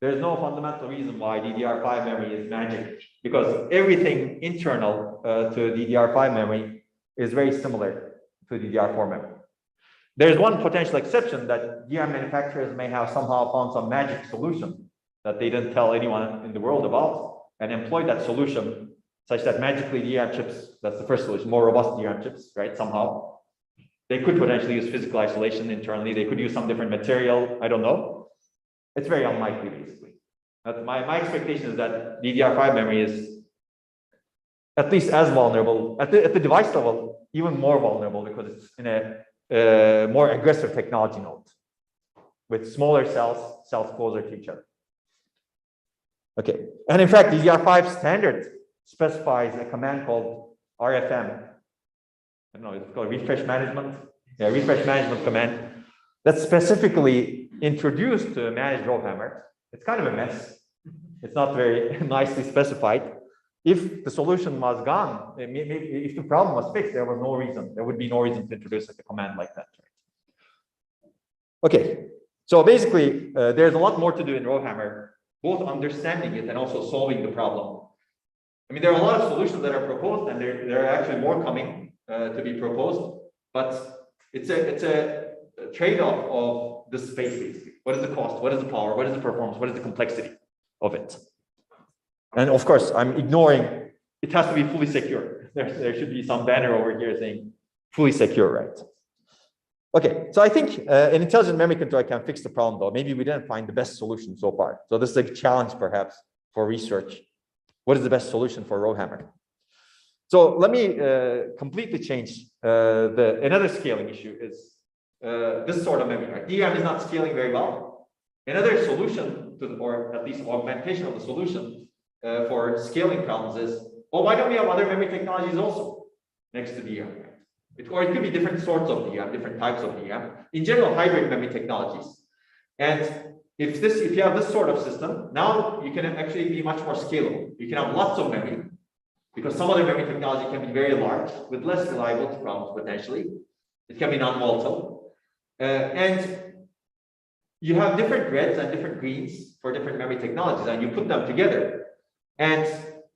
There's no fundamental reason why DDR5 memory is magic, because everything internal to DDR5 memory is very similar to DDR4 memory. There's one potential exception that DRAM manufacturers may have somehow found some magic solution that they didn't tell anyone in the world about and employ that solution such that magically DRAM chips, that's the first solution, more robust DRAM chips, right, somehow. They could potentially use physical isolation internally. They could use some different material. I don't know. It's very unlikely, basically. My expectation is that DDR5 memory is at least as vulnerable, at the device level, even more vulnerable because it's in a more aggressive technology node with smaller cells closer to each other. Okay, and in fact, DDR5 standard specifies a command called RFM. I don't know, it's called refresh management. Yeah, refresh management command that's specifically introduced to manage RowHammer. It's kind of a mess. It's not very nicely specified. If the solution was gone, if the problem was fixed, there was no reason. There would be no reason to introduce a command like that. Okay, so basically, there's a lot more to do in RowHammer, both understanding it and also solving the problem. I mean, there are a lot of solutions that are proposed, and there are actually more coming to be proposed. But it's a trade-off of the space, basically. What is the cost? What is the power? What is the performance? What is the complexity of it? And of course, I'm ignoring, it has to be fully secure. There should be some banner over here saying fully secure, right? Okay, so I think an intelligent memory controller can fix the problem, though. Maybe we didn't find the best solution so far. So this is a challenge, perhaps, for research. What is the best solution for RowHammer? So let me completely change another scaling issue is this sort of memory. Right? DRAM is not scaling very well. Another solution to, or at least augmentation of the solution for scaling problems is, well, why don't we have other memory technologies also next to DRAM? Or it could be different sorts of DRAM, different types of DRAM. In general, hybrid memory technologies. And if you have this sort of system, now you can actually be much more scalable. You can have lots of memory because some other memory technology can be very large with less reliability problems potentially. It can be non-volatile. And you have different reds and different greens for different memory technologies, and you put them together. And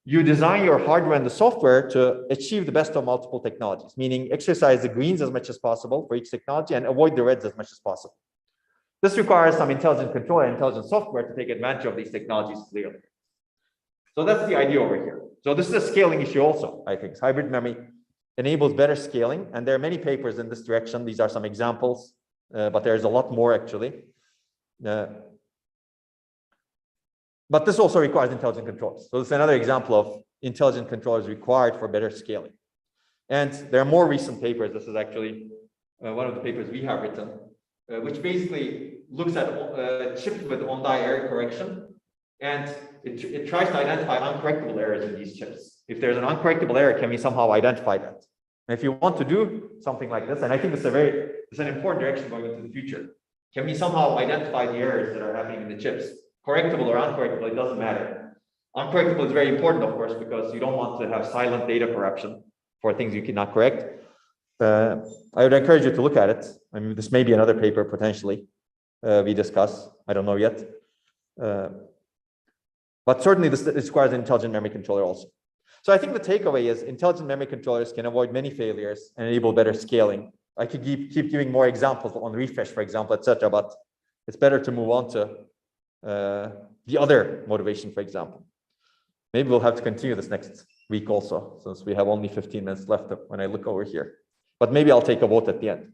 you design your hardware and the software to achieve the best of multiple technologies, meaning exercise the greens as much as possible for each technology and avoid the reds as much as possible. This requires some intelligent control and intelligent software to take advantage of these technologies clearly. So that's the idea over here. So this is a scaling issue also, I think. Hybrid memory enables better scaling, and there are many papers in this direction. These are some examples, but there's a lot more actually. But this also requires intelligent controls. So this is another example of intelligent controllers required for better scaling. And there are more recent papers. This is actually one of the papers we have written, which basically looks at chips with on-die error correction. And it tries to identify uncorrectable errors in these chips. If there's an uncorrectable error, can we somehow identify that? And if you want to do something like this, and I think it's an important direction going into the future, can we somehow identify the errors that are happening in the chips? Correctable or uncorrectable, it doesn't matter. Uncorrectable is very important, of course, because you don't want to have silent data corruption for things you cannot correct. I would encourage you to look at it. I mean, this may be another paper potentially we discuss. I don't know yet. But certainly this requires an intelligent memory controller also. So I think the takeaway is intelligent memory controllers can avoid many failures and enable better scaling. I could keep giving more examples on refresh, for example, etc. But it's better to move on to the other motivation, for example. Maybe we'll have to continue this next week also, since we have only 15 minutes left when I look over here. But maybe I'll take a vote at the end.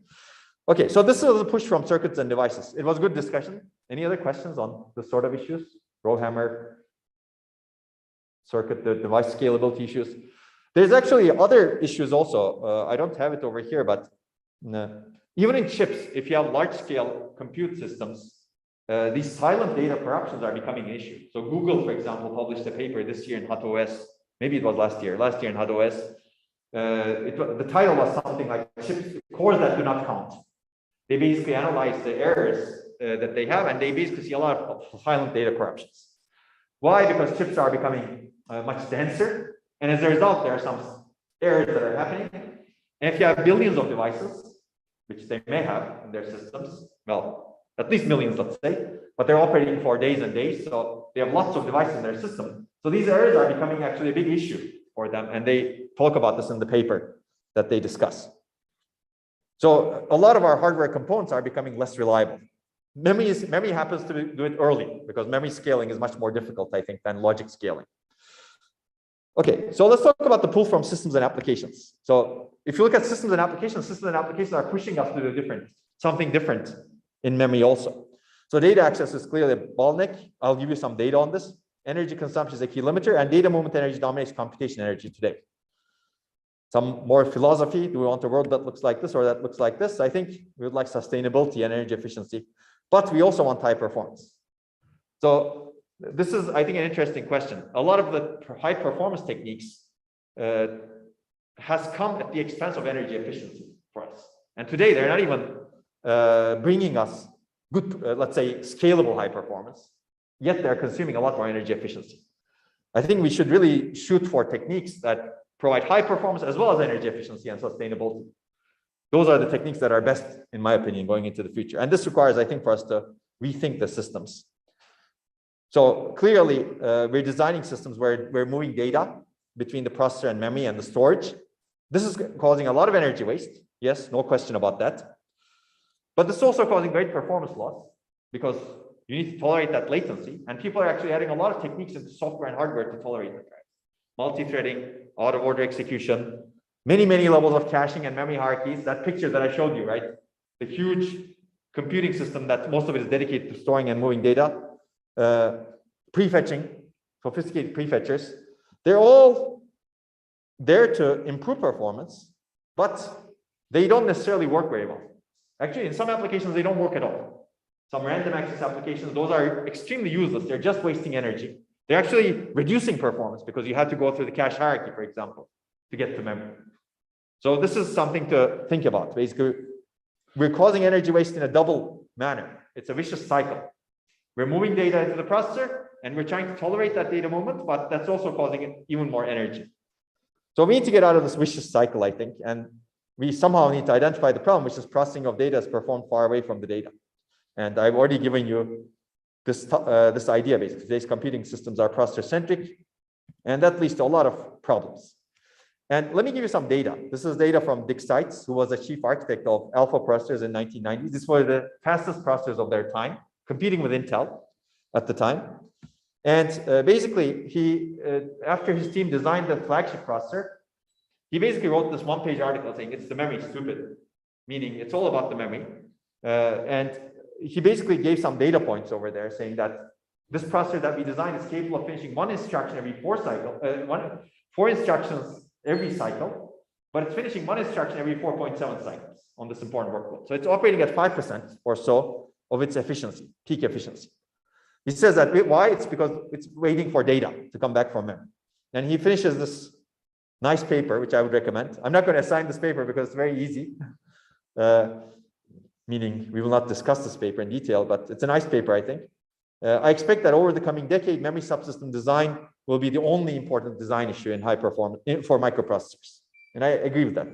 Okay, so this is a push from circuits and devices. It was a good discussion. Any other questions on this sort of issues? RowHammer, circuit, the device scalability issues. There's actually other issues also. I don't have it over here, but even in chips, if you have large-scale compute systems, these silent data corruptions are becoming an issue. So Google, for example, published a paper this year in HotOS. Maybe it was last year in HotOS. The title was something like chips, cores that do not count. They basically analyze the errors that they have, and they basically see a lot of silent data corruptions. Why? Because chips are becoming much denser, and as a result, there are some errors that are happening. And if you have billions of devices, which they may have in their systems, well, at least millions, let's say, but they're operating for days and days, so they have lots of devices in their system. So these errors are becoming actually a big issue for them, and they talk about this in the paper that they discuss. So a lot of our hardware components are becoming less reliable. Memory happens to do it early because memory scaling is much more difficult, I think, than logic scaling. Okay, so let's talk about the pull from systems and applications. So if you look at systems and applications are pushing us to do something different in memory also. So data access is clearly a bottleneck. I'll give you some data on this. Energy consumption is a key limiter, and data movement energy dominates computation energy today. some more philosophy. Do we want a world that looks like this or that looks like this? I think we would like sustainability and energy efficiency, but we also want high performance. So this is, I think, an interesting question. A lot of the high performance techniques has come at the expense of energy efficiency for us. And today they're not even bringing us good, let's say, scalable high performance, yet they're consuming a lot more energy efficiency. I think we should really shoot for techniques that provide high performance as well as energy efficiency and sustainability. Those are the techniques that are best, in my opinion, going into the future. And this requires, I think, for us to rethink the systems. So clearly, we're designing systems where we're moving data between the processor and memory and the storage. This is causing a lot of energy waste. Yes, no question about that. But this is also causing great performance loss because you need to tolerate that latency. And people are actually adding a lot of techniques into software and hardware to tolerate it. Multi-threading, out-of-order execution, many levels of caching and memory hierarchies. That picture that I showed you, right? The huge computing system that most of it is dedicated to storing and moving data. Prefetching, sophisticated prefetchers. They're all there to improve performance, but they don't necessarily work very well. Actually, in some applications, they don't work at all. Some random access applications, those are extremely useless. They're just wasting energy. They're actually reducing performance because you have to go through the cache hierarchy, for example, to get to memory. So this is something to think about. Basically, we're causing energy waste in a double manner. It's a vicious cycle. We're moving data into the processor, and we're trying to tolerate that data movement, but that's also causing even more energy. So we need to get out of this vicious cycle, I think, and we somehow need to identify the problem, which is processing of data is performed far away from the data. And I've already given you this idea. Basically, today's computing systems are processor-centric, and that leads to a lot of problems. And let me give you some data. This is data from Dick Seitz, who was a chief architect of Alpha processors in 1990s. These were the fastest processors of their time, competing with Intel at the time. And basically, he, after his team designed the flagship processor, he basically wrote this one-page article saying it's the memory, stupid, meaning it's all about the memory. And he basically gave some data points over there saying that this processor that we designed is capable of finishing one instruction every four instructions every cycle, but it's finishing one instruction every 4.7 cycles on this important workload. So it's operating at 5% or so of its efficiency, peak efficiency. He says that why? It's because it's waiting for data to come back from memory. And he finishes this nice paper, which I would recommend. I'm not going to assign this paper because it's very easy, meaning we will not discuss this paper in detail, but it's a nice paper, I think. I expect that over the coming decade, memory subsystem design will be the only important design issue in high performance for microprocessors. And I agree with that.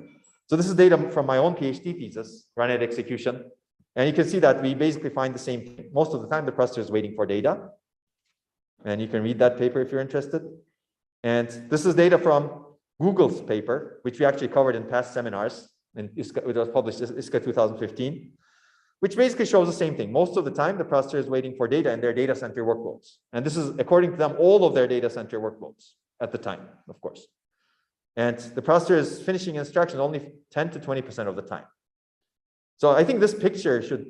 So this is data from my own PhD thesis, run-at execution. And you can see that we basically find the same thing. Most of the time, the processor is waiting for data. And you can read that paper if you're interested. And this is data from Google's paper, which we actually covered in past seminars. And it was published in ISCA 2015, which basically shows the same thing. Most of the time, the processor is waiting for data in their data center workloads. And this is, according to them, all of their data center workloads at the time, of course. And the processor is finishing instructions only 10 to 20% of the time. So I think this picture should,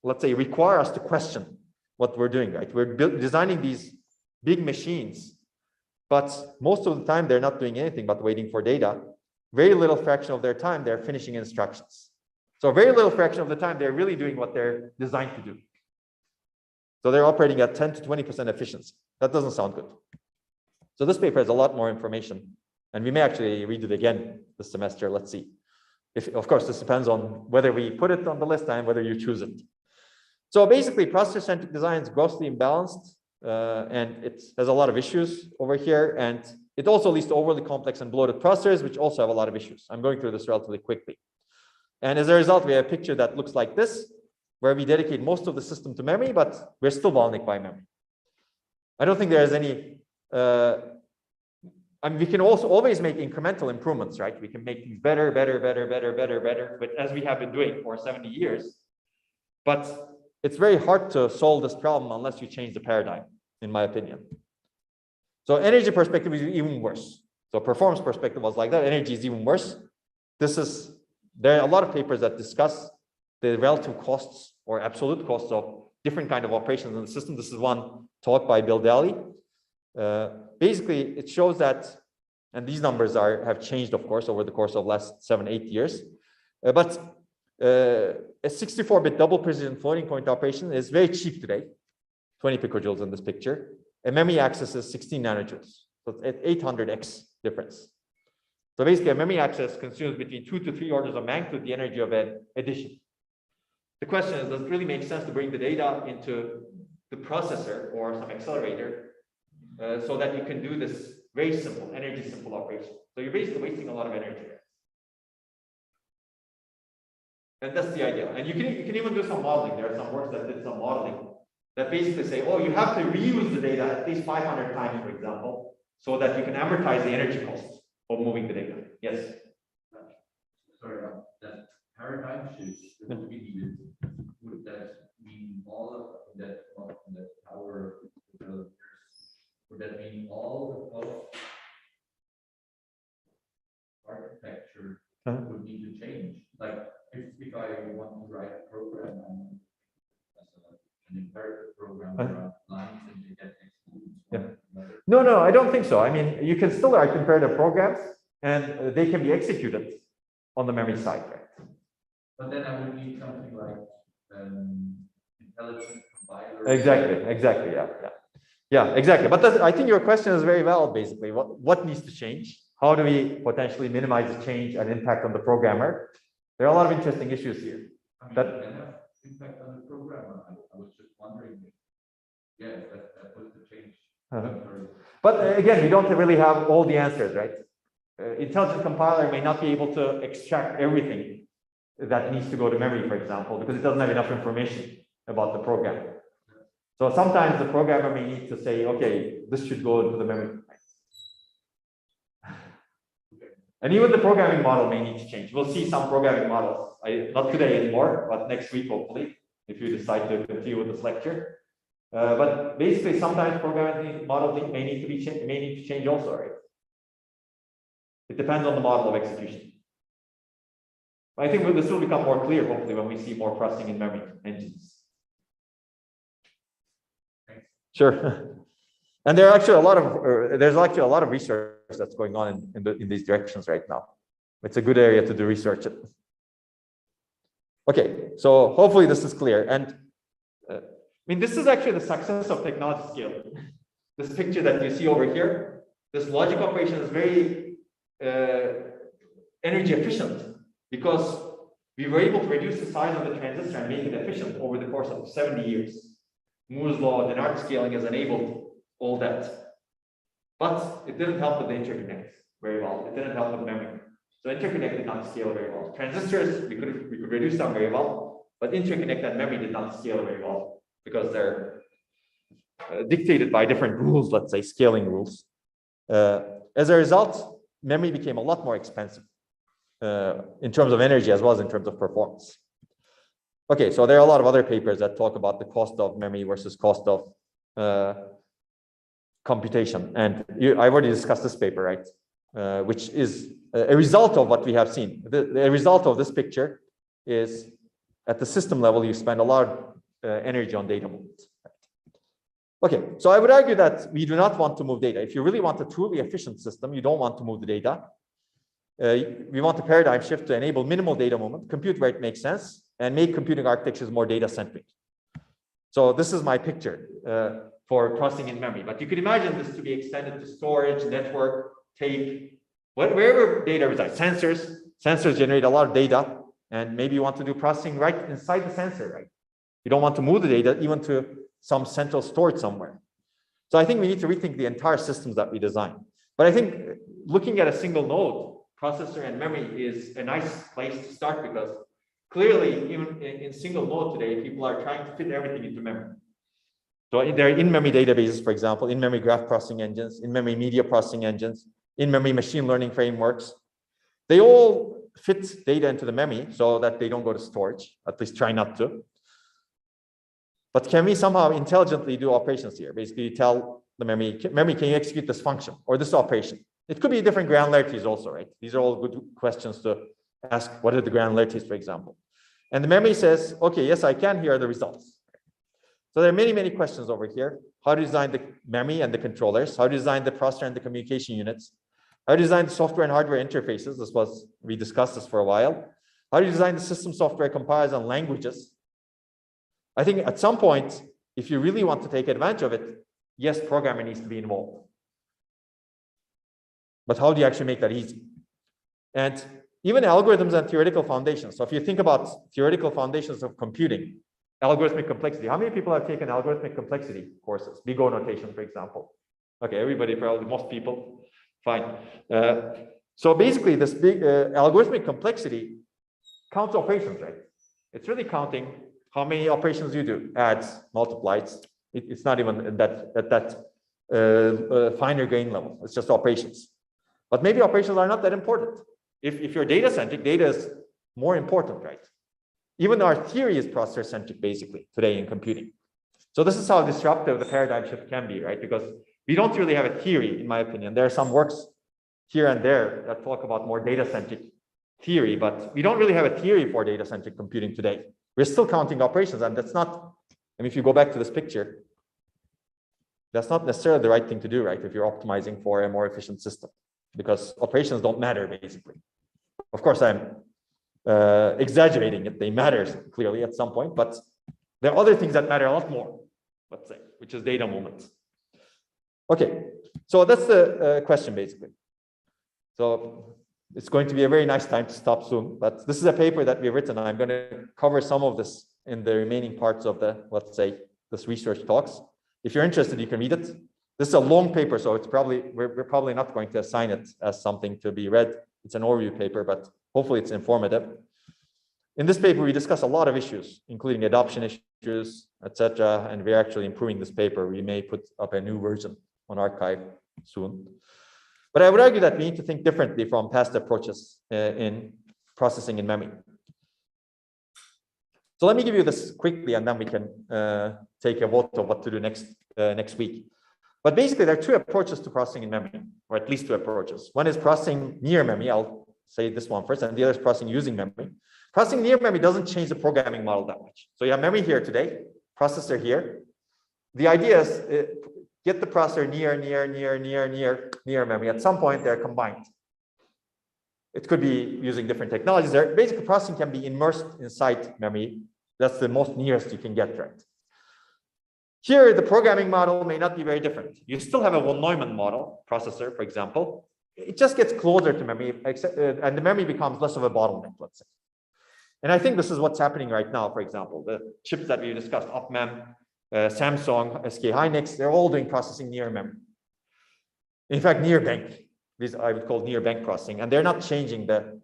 let's say, require us to question what we're doing, right? We're designing these big machines, but most of the time they're not doing anything but waiting for data. Very little fraction of their time, they're finishing instructions. So a very little fraction of the time, they're really doing what they're designed to do. So they're operating at 10 to 20% efficiency. That doesn't sound good. So this paper has a lot more information, and we may actually read it again this semester. Let's see. Of course, this depends on whether we put it on the list and whether you choose it. So basically, processor-centric design is grossly imbalanced, and it has a lot of issues over here. And it also leads to overly complex and bloated processors, which also have a lot of issues. I'm going through this relatively quickly. And as a result, we have a picture that looks like this, where we dedicate most of the system to memory, but we're still bottlenecked by memory. I don't think there is any, I mean, we can also always make incremental improvements, right? We can make things better, but as we have been doing for 70 years. But it's very hard to solve this problem unless you change the paradigm, in my opinion. So energy perspective is even worse. So performance perspective was like that. Energy is even worse. There are a lot of papers that discuss the relative costs or absolute costs of different kind of operations in the system. This is one taught by Bill Daly. Basically, it shows that And these numbers have changed, of course, over the course of last 7-8 years. But a 64-bit double precision floating point operation is very cheap today, 20 picojoules in this picture. A memory access is 16 nanojoules, so it's at 800x difference. So basically, a memory access consumes between 2 to 3 orders of magnitude the energy of an addition. The question is, does it really make sense to bring the data into the processor or some accelerator so that you can do this very simple, energy simple operation? So you're basically wasting a lot of energy. And that's the idea. And you can even do some modeling. There are some works that did some modeling that basically say, oh, you have to reuse the data at least 500 times, for example, so that you can amortize the energy costs of moving the data. Yes? Sorry, that paradigm shift that would be needed, would that mean all of that power developers, would that mean all of architecture would need to change? Like, if I want to write a program and an imperative program around lines and they get executed. No, I don't think so. I mean, you can still write imperative programs and they can be executed on the memory side, right? But then I would need something like intelligent compiler. Exactly. Yeah, exactly. But I think your question is very valid, basically. What needs to change? How do we potentially minimize the change and impact on the programmer? There are a lot of interesting issues here. I mean, that have impact on the programmer. I was just wondering if, that was the change. But again, we don't really have all the answers, right? Intelligent compiler may not be able to extract everything that needs to go to memory, for example, because it doesn't have enough information about the program. So sometimes the programmer may need to say, okay, this should go into the memory. And even the programming model may need to change. We'll see some programming models, not today anymore, but next week, hopefully, if you decide to continue with this lecture. But basically, sometimes programming models may need to change also, right? It depends on the model of execution. I think this will become more clear, hopefully, when we see more processing in memory engines. Sure. And there are actually there's actually a lot of research that's going on in these directions right now. It's a good area to do research in. Okay, so hopefully this is clear. And I mean, this is actually the success of technology scaling. This picture that you see over here, this logic operation is very energy efficient because we were able to reduce the size of the transistor and make it efficient over the course of 70 years. Moore's law and Dennard scaling has enabled all that. But it didn't help with the interconnect very well. It didn't help with memory. So interconnect did not scale very well. Transistors, we could reduce them very well, but interconnect and memory did not scale very well because they're dictated by different rules, let's say scaling rules. As a result, memory became a lot more expensive in terms of energy as well as in terms of performance. Okay, so there are a lot of other papers that talk about the cost of memory versus cost of computation. And I've already discussed this paper, right? Which is a result of what we have seen. The result of this picture is at the system level, you spend a lot of energy on data movement. Okay, so I would argue that we do not want to move data. If you really want a truly efficient system, you don't want to move the data. We want a paradigm shift to enable minimal data movement, compute where it makes sense, and make computing architectures more data-centric. So this is my picture for processing in memory. But you could imagine this to be extended to storage, network, tape, wherever data resides. Sensors generate a lot of data, and maybe you want to do processing right inside the sensor, right? You don't want to move the data even to some central storage somewhere. So I think we need to rethink the entire systems that we design. But I think looking at a single node, processor and memory is a nice place to start because clearly, even in single node today, people are trying to fit everything into memory. So there are in-memory databases, for example, in-memory graph processing engines, in-memory media processing engines, in-memory machine learning frameworks. They all fit data into the memory so that they don't go to storage, at least try not to. But can we somehow intelligently do operations here? Basically, you tell the memory, can you execute this function or this operation? It could be different granularities also, right? These are all good questions to ask. What are the granularities, for example? And the memory says, okay, yes, I can. Here are the results. So there are many, many questions over here. How to design the memory and the controllers, how to design the processor and the communication units, How do you design the software and hardware interfaces? We discussed this for a while. How do you design the system software compilers and languages? I think at some point, if you really want to take advantage of it, yes, programming needs to be involved. But how do you actually make that easy? And even algorithms and theoretical foundations. So if you think about theoretical foundations of computing, algorithmic complexity. How many people have taken algorithmic complexity courses? Big O notation, for example. Okay, everybody, probably most people. Fine. So basically, this big algorithmic complexity counts operations, right? It's really counting how many operations you do, adds, multiplies. It's not even at that finer grain level. It's just operations. But maybe operations are not that important. If you're data-centric, data is more important, right? Even our theory is processor-centric, basically, today in computing. So this is how disruptive the paradigm shift can be, right? Because we don't really have a theory, in my opinion. There are some works here and there that talk about more data-centric theory, but we don't really have a theory for data-centric computing today. We're still counting operations, and that's not, I mean, if you go back to this picture, that's not necessarily the right thing to do, right? If you're optimizing for a more efficient system, because operations don't matter, basically. Of course, I'm exaggerating it. They matter clearly at some point, but there are other things that matter a lot more, let's say, which is data moments. Okay, so that's the question, basically. So it's going to be a very nice time to stop soon, but this is a paper that we've written. I'm going to cover some of this in the remaining parts of the, let's say, this research talks. If you're interested, you can read it. This is a long paper, so it's probably we're probably not going to assign it as something to be read. It's an overview paper, but hopefully it's informative. In this paper, we discuss a lot of issues, including adoption issues, etc. And we're actually improving this paper. We may put up a new version on archive soon. But I would argue that we need to think differently from past approaches in processing in memory. So let me give you this quickly, and then we can take a vote of what to do next week. But basically, there are two approaches to processing in memory, or at least two approaches. One is processing near memory. I'll say this one first, and the other is processing using memory. Processing near memory doesn't change the programming model that much. So you have memory here today, processor here. The idea is get the processor near memory. At some point, they're combined. It could be using different technologies. Basically, processing can be immersed inside memory. That's the most nearest you can get, right? Here, the programming model may not be very different. You still have a von Neumann model processor, for example. It just gets closer to memory, and the memory becomes less of a bottleneck, let's say. And I think this is what's happening right now, for example. The chips that we discussed, OpMem, Samsung, SK Hynix, they're all doing processing near memory. In fact, near bank, these I would call near bank processing, and they're not changing the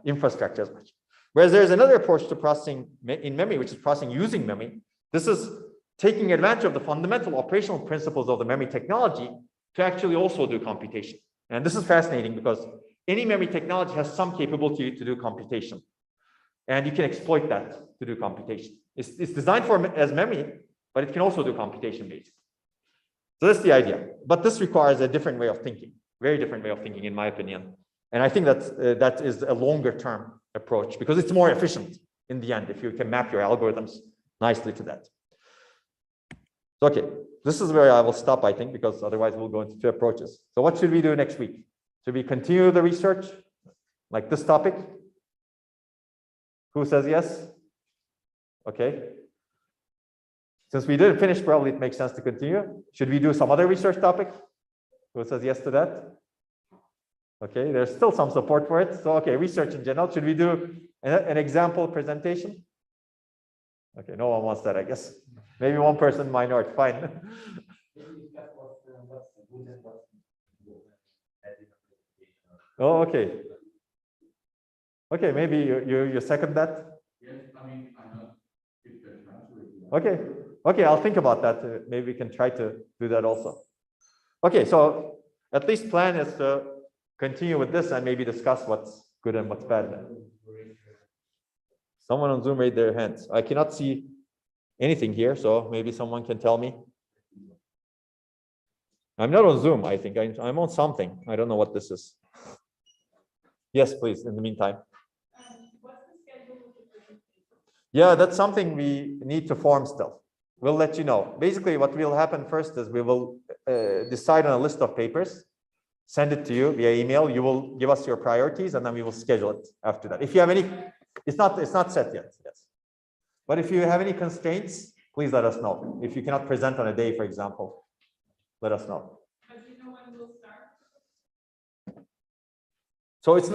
infrastructure as much. Whereas there's another approach to processing in memory, which is processing using memory. This is taking advantage of the fundamental operational principles of the memory technology to actually also do computation. And this is fascinating because any memory technology has some capability to do computation. And you can exploit that to do computation. It's designed as memory, but it can also do computation basically. So that's the idea. But this requires a different way of thinking, very different way of thinking, in my opinion. And I think that is a longer term approach because it's more efficient in the end if you can map your algorithms nicely to that. Okay, this is where I will stop, I think, because otherwise we'll go into two approaches. So what should we do next week? Should we continue the research like this topic? Who says yes? Okay. Since we didn't finish, probably it makes sense to continue. Should we do some other research topic? Who says yes to that? Okay, there's still some support for it. So, okay, research in general. Should we do an example presentation? Okay, no one wants that, I guess. Maybe one person, minority, fine. Oh, okay. Okay, maybe you second that? Yes, I mean, I'm not. Okay, okay, I'll think about that. Maybe we can try to do that also. Okay, so at least plan is to continue with this and maybe discuss what's good and what's bad. Someone on Zoom raised their hands. I cannot see anything here, so maybe someone can tell me. I'm not on Zoom, I think. I'm on something. I don't know what this is. Yes, please, in the meantime. What's the schedule of the presentation? Yeah, that's something we need to form still. We'll let you know. Basically, what will happen first is we will decide on a list of papers. send it to you via email. You will give us your priorities, and then we will schedule it after that. If you have any, it's not set yet. Yes, but if you have any constraints, please let us know. If you cannot present on a day, for example, let us know. But do you know when we'll start? So it's,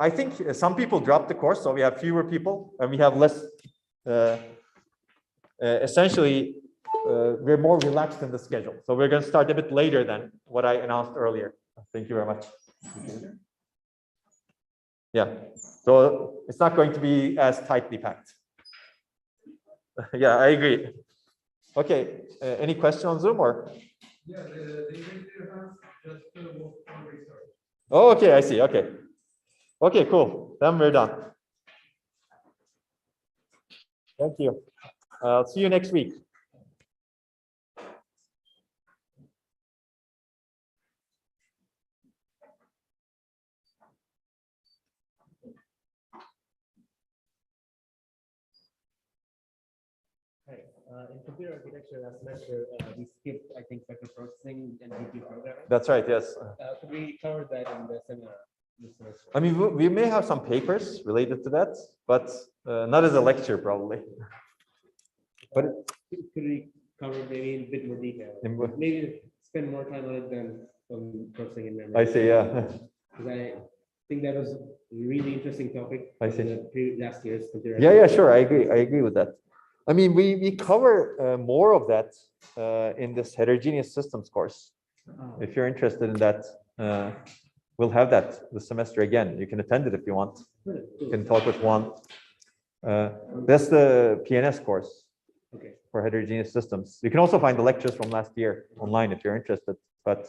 I think some people dropped the course, so we have fewer people and we have less, essentially, we're more relaxed in the schedule. So we're going to start a bit later than what I announced earlier. Thank you very much. Yeah, so it's not going to be as tightly packed. Yeah, I agree. Okay, any question on Zoom or? Yeah, they raised their hands just to work on research. Oh, okay, I see. Okay. Okay, cool. Then we're done. Thank you. I'll see you next week. In computer architecture last semester, we skipped, I think, vector processing and GPU programming. That's right, yes. Could we cover that in the seminar this semester? I mean, we may have some papers related to that, but not as a lecture, probably. But could we cover maybe in a bit more detail? Maybe spend more time on it than on processing in memory. I see, yeah. Because I think that was a really interesting topic. I see. Last year's computer. Yeah, sure. I agree with that. I mean, we cover more of that in this heterogeneous systems course. If you're interested in that, we'll have that this semester again. You can attend it if you want. You can talk with Juan. That's the PNS course for heterogeneous systems. You can also find the lectures from last year online if you're interested, but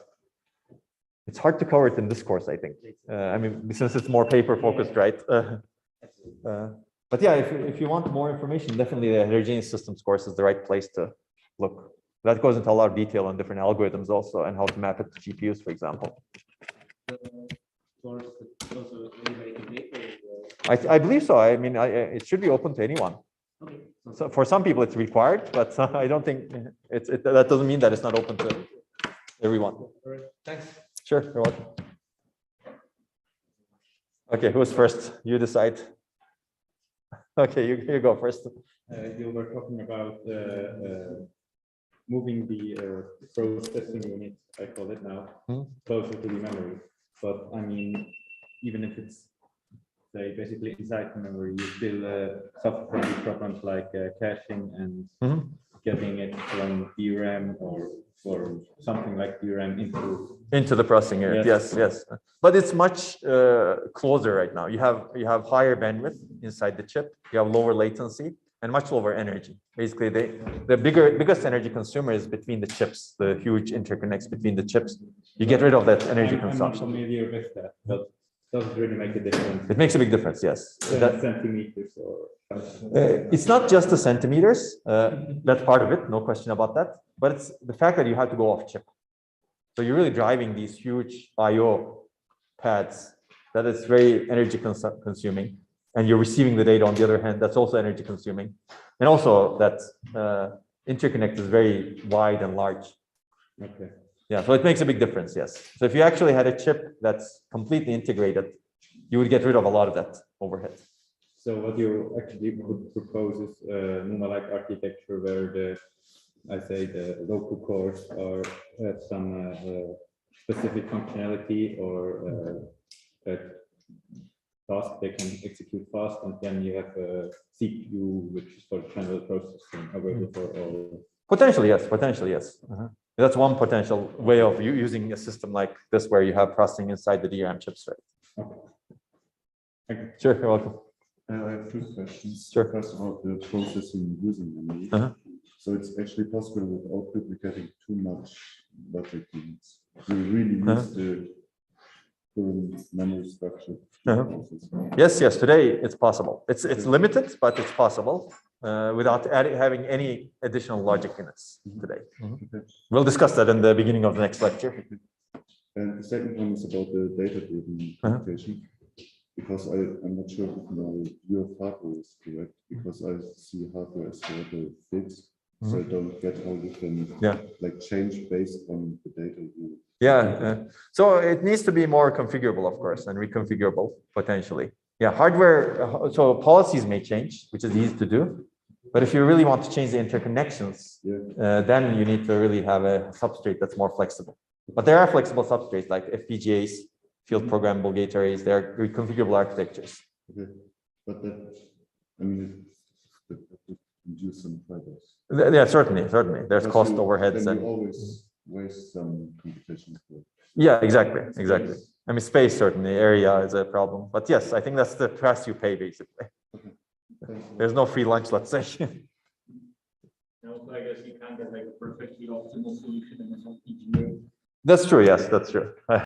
it's hard to cover it in this course, I think. I mean, since it's more paper focused, right? But yeah, if you want more information, definitely the heterogeneous systems course is the right place to look. That goes into a lot of detail on different algorithms also and how to map it to GPUs, for example. I believe so. I mean, it should be open to anyone. Okay. So for some people it's required, but I don't think that doesn't mean that it's not open to everyone. All right. Thanks. Sure, you're welcome. Okay, who's first? You decide. Okay, you go first. You were talking about moving the processing unit, I call it now, closer to the memory. But I mean, even if it's, say, basically inside the memory, you still suffer from these problems like caching and getting it from DRAM or something like DRAM into the processing unit. Yes. But it's much closer right now. You have higher bandwidth inside the chip. You have lower latency and much lower energy. Basically, the biggest energy consumer is between the chips. The huge interconnects between the chips. You get rid of that energy consumption. I'm not familiar with that, but does it really make a difference? It makes a big difference. Yes. Centimeters or. It's not just the centimeters. That's part of it. No question about that. But it's the fact that you have to go off chip. So you're really driving these huge I/O pads that is very energy consuming, and you're receiving the data on the other hand. That's also energy consuming, and also that interconnect is very wide and large. Okay. Yeah, so it makes a big difference. Yes. So if you actually had a chip that's completely integrated, you would get rid of a lot of that overhead. So what you actually would propose is NUMA-like architecture where the local cores are have some specific functionality or task they can execute fast, and then you have a CPU which is for general processing available for all. Potentially, yes. That's one potential way of using a system like this where you have processing inside the DRAM chips, right? Okay. Thank you. Sure, you're welcome. I have two questions. Sure. First about the processing using memory. So it's actually possible without duplicating too much logic units. You really use the current memory structure. Yes. Today it's possible. It's limited, but it's possible without having any additional logic units today. We'll discuss that in the beginning of the next lecture. And the second one is about the data-driven computation. Because I'm not sure if your hardware is correct, because I see hardware as the fixed, so I don't get how you can like change based on the data you Yeah. So it needs to be more configurable, of course, and reconfigurable potentially. Yeah, hardware. So policies may change, which is easy to do. But if you really want to change the interconnections, then you need to really have a substrate that's more flexible. But there are flexible substrates like FPGAs, field programmable gate arrays. They are reconfigurable architectures. Okay. But that, I mean, that would induce some trade-offs. Yeah, certainly. There's Because cost you- overheads then and you always waste some computation. yeah, exactly. I mean, space certainly, area is a problem. But yes, I think that's the price you pay basically. There's no free lunch, let's say. Also, I guess you can't get like a perfectly optimal solution in some engineering. That's true. Yes, that's true.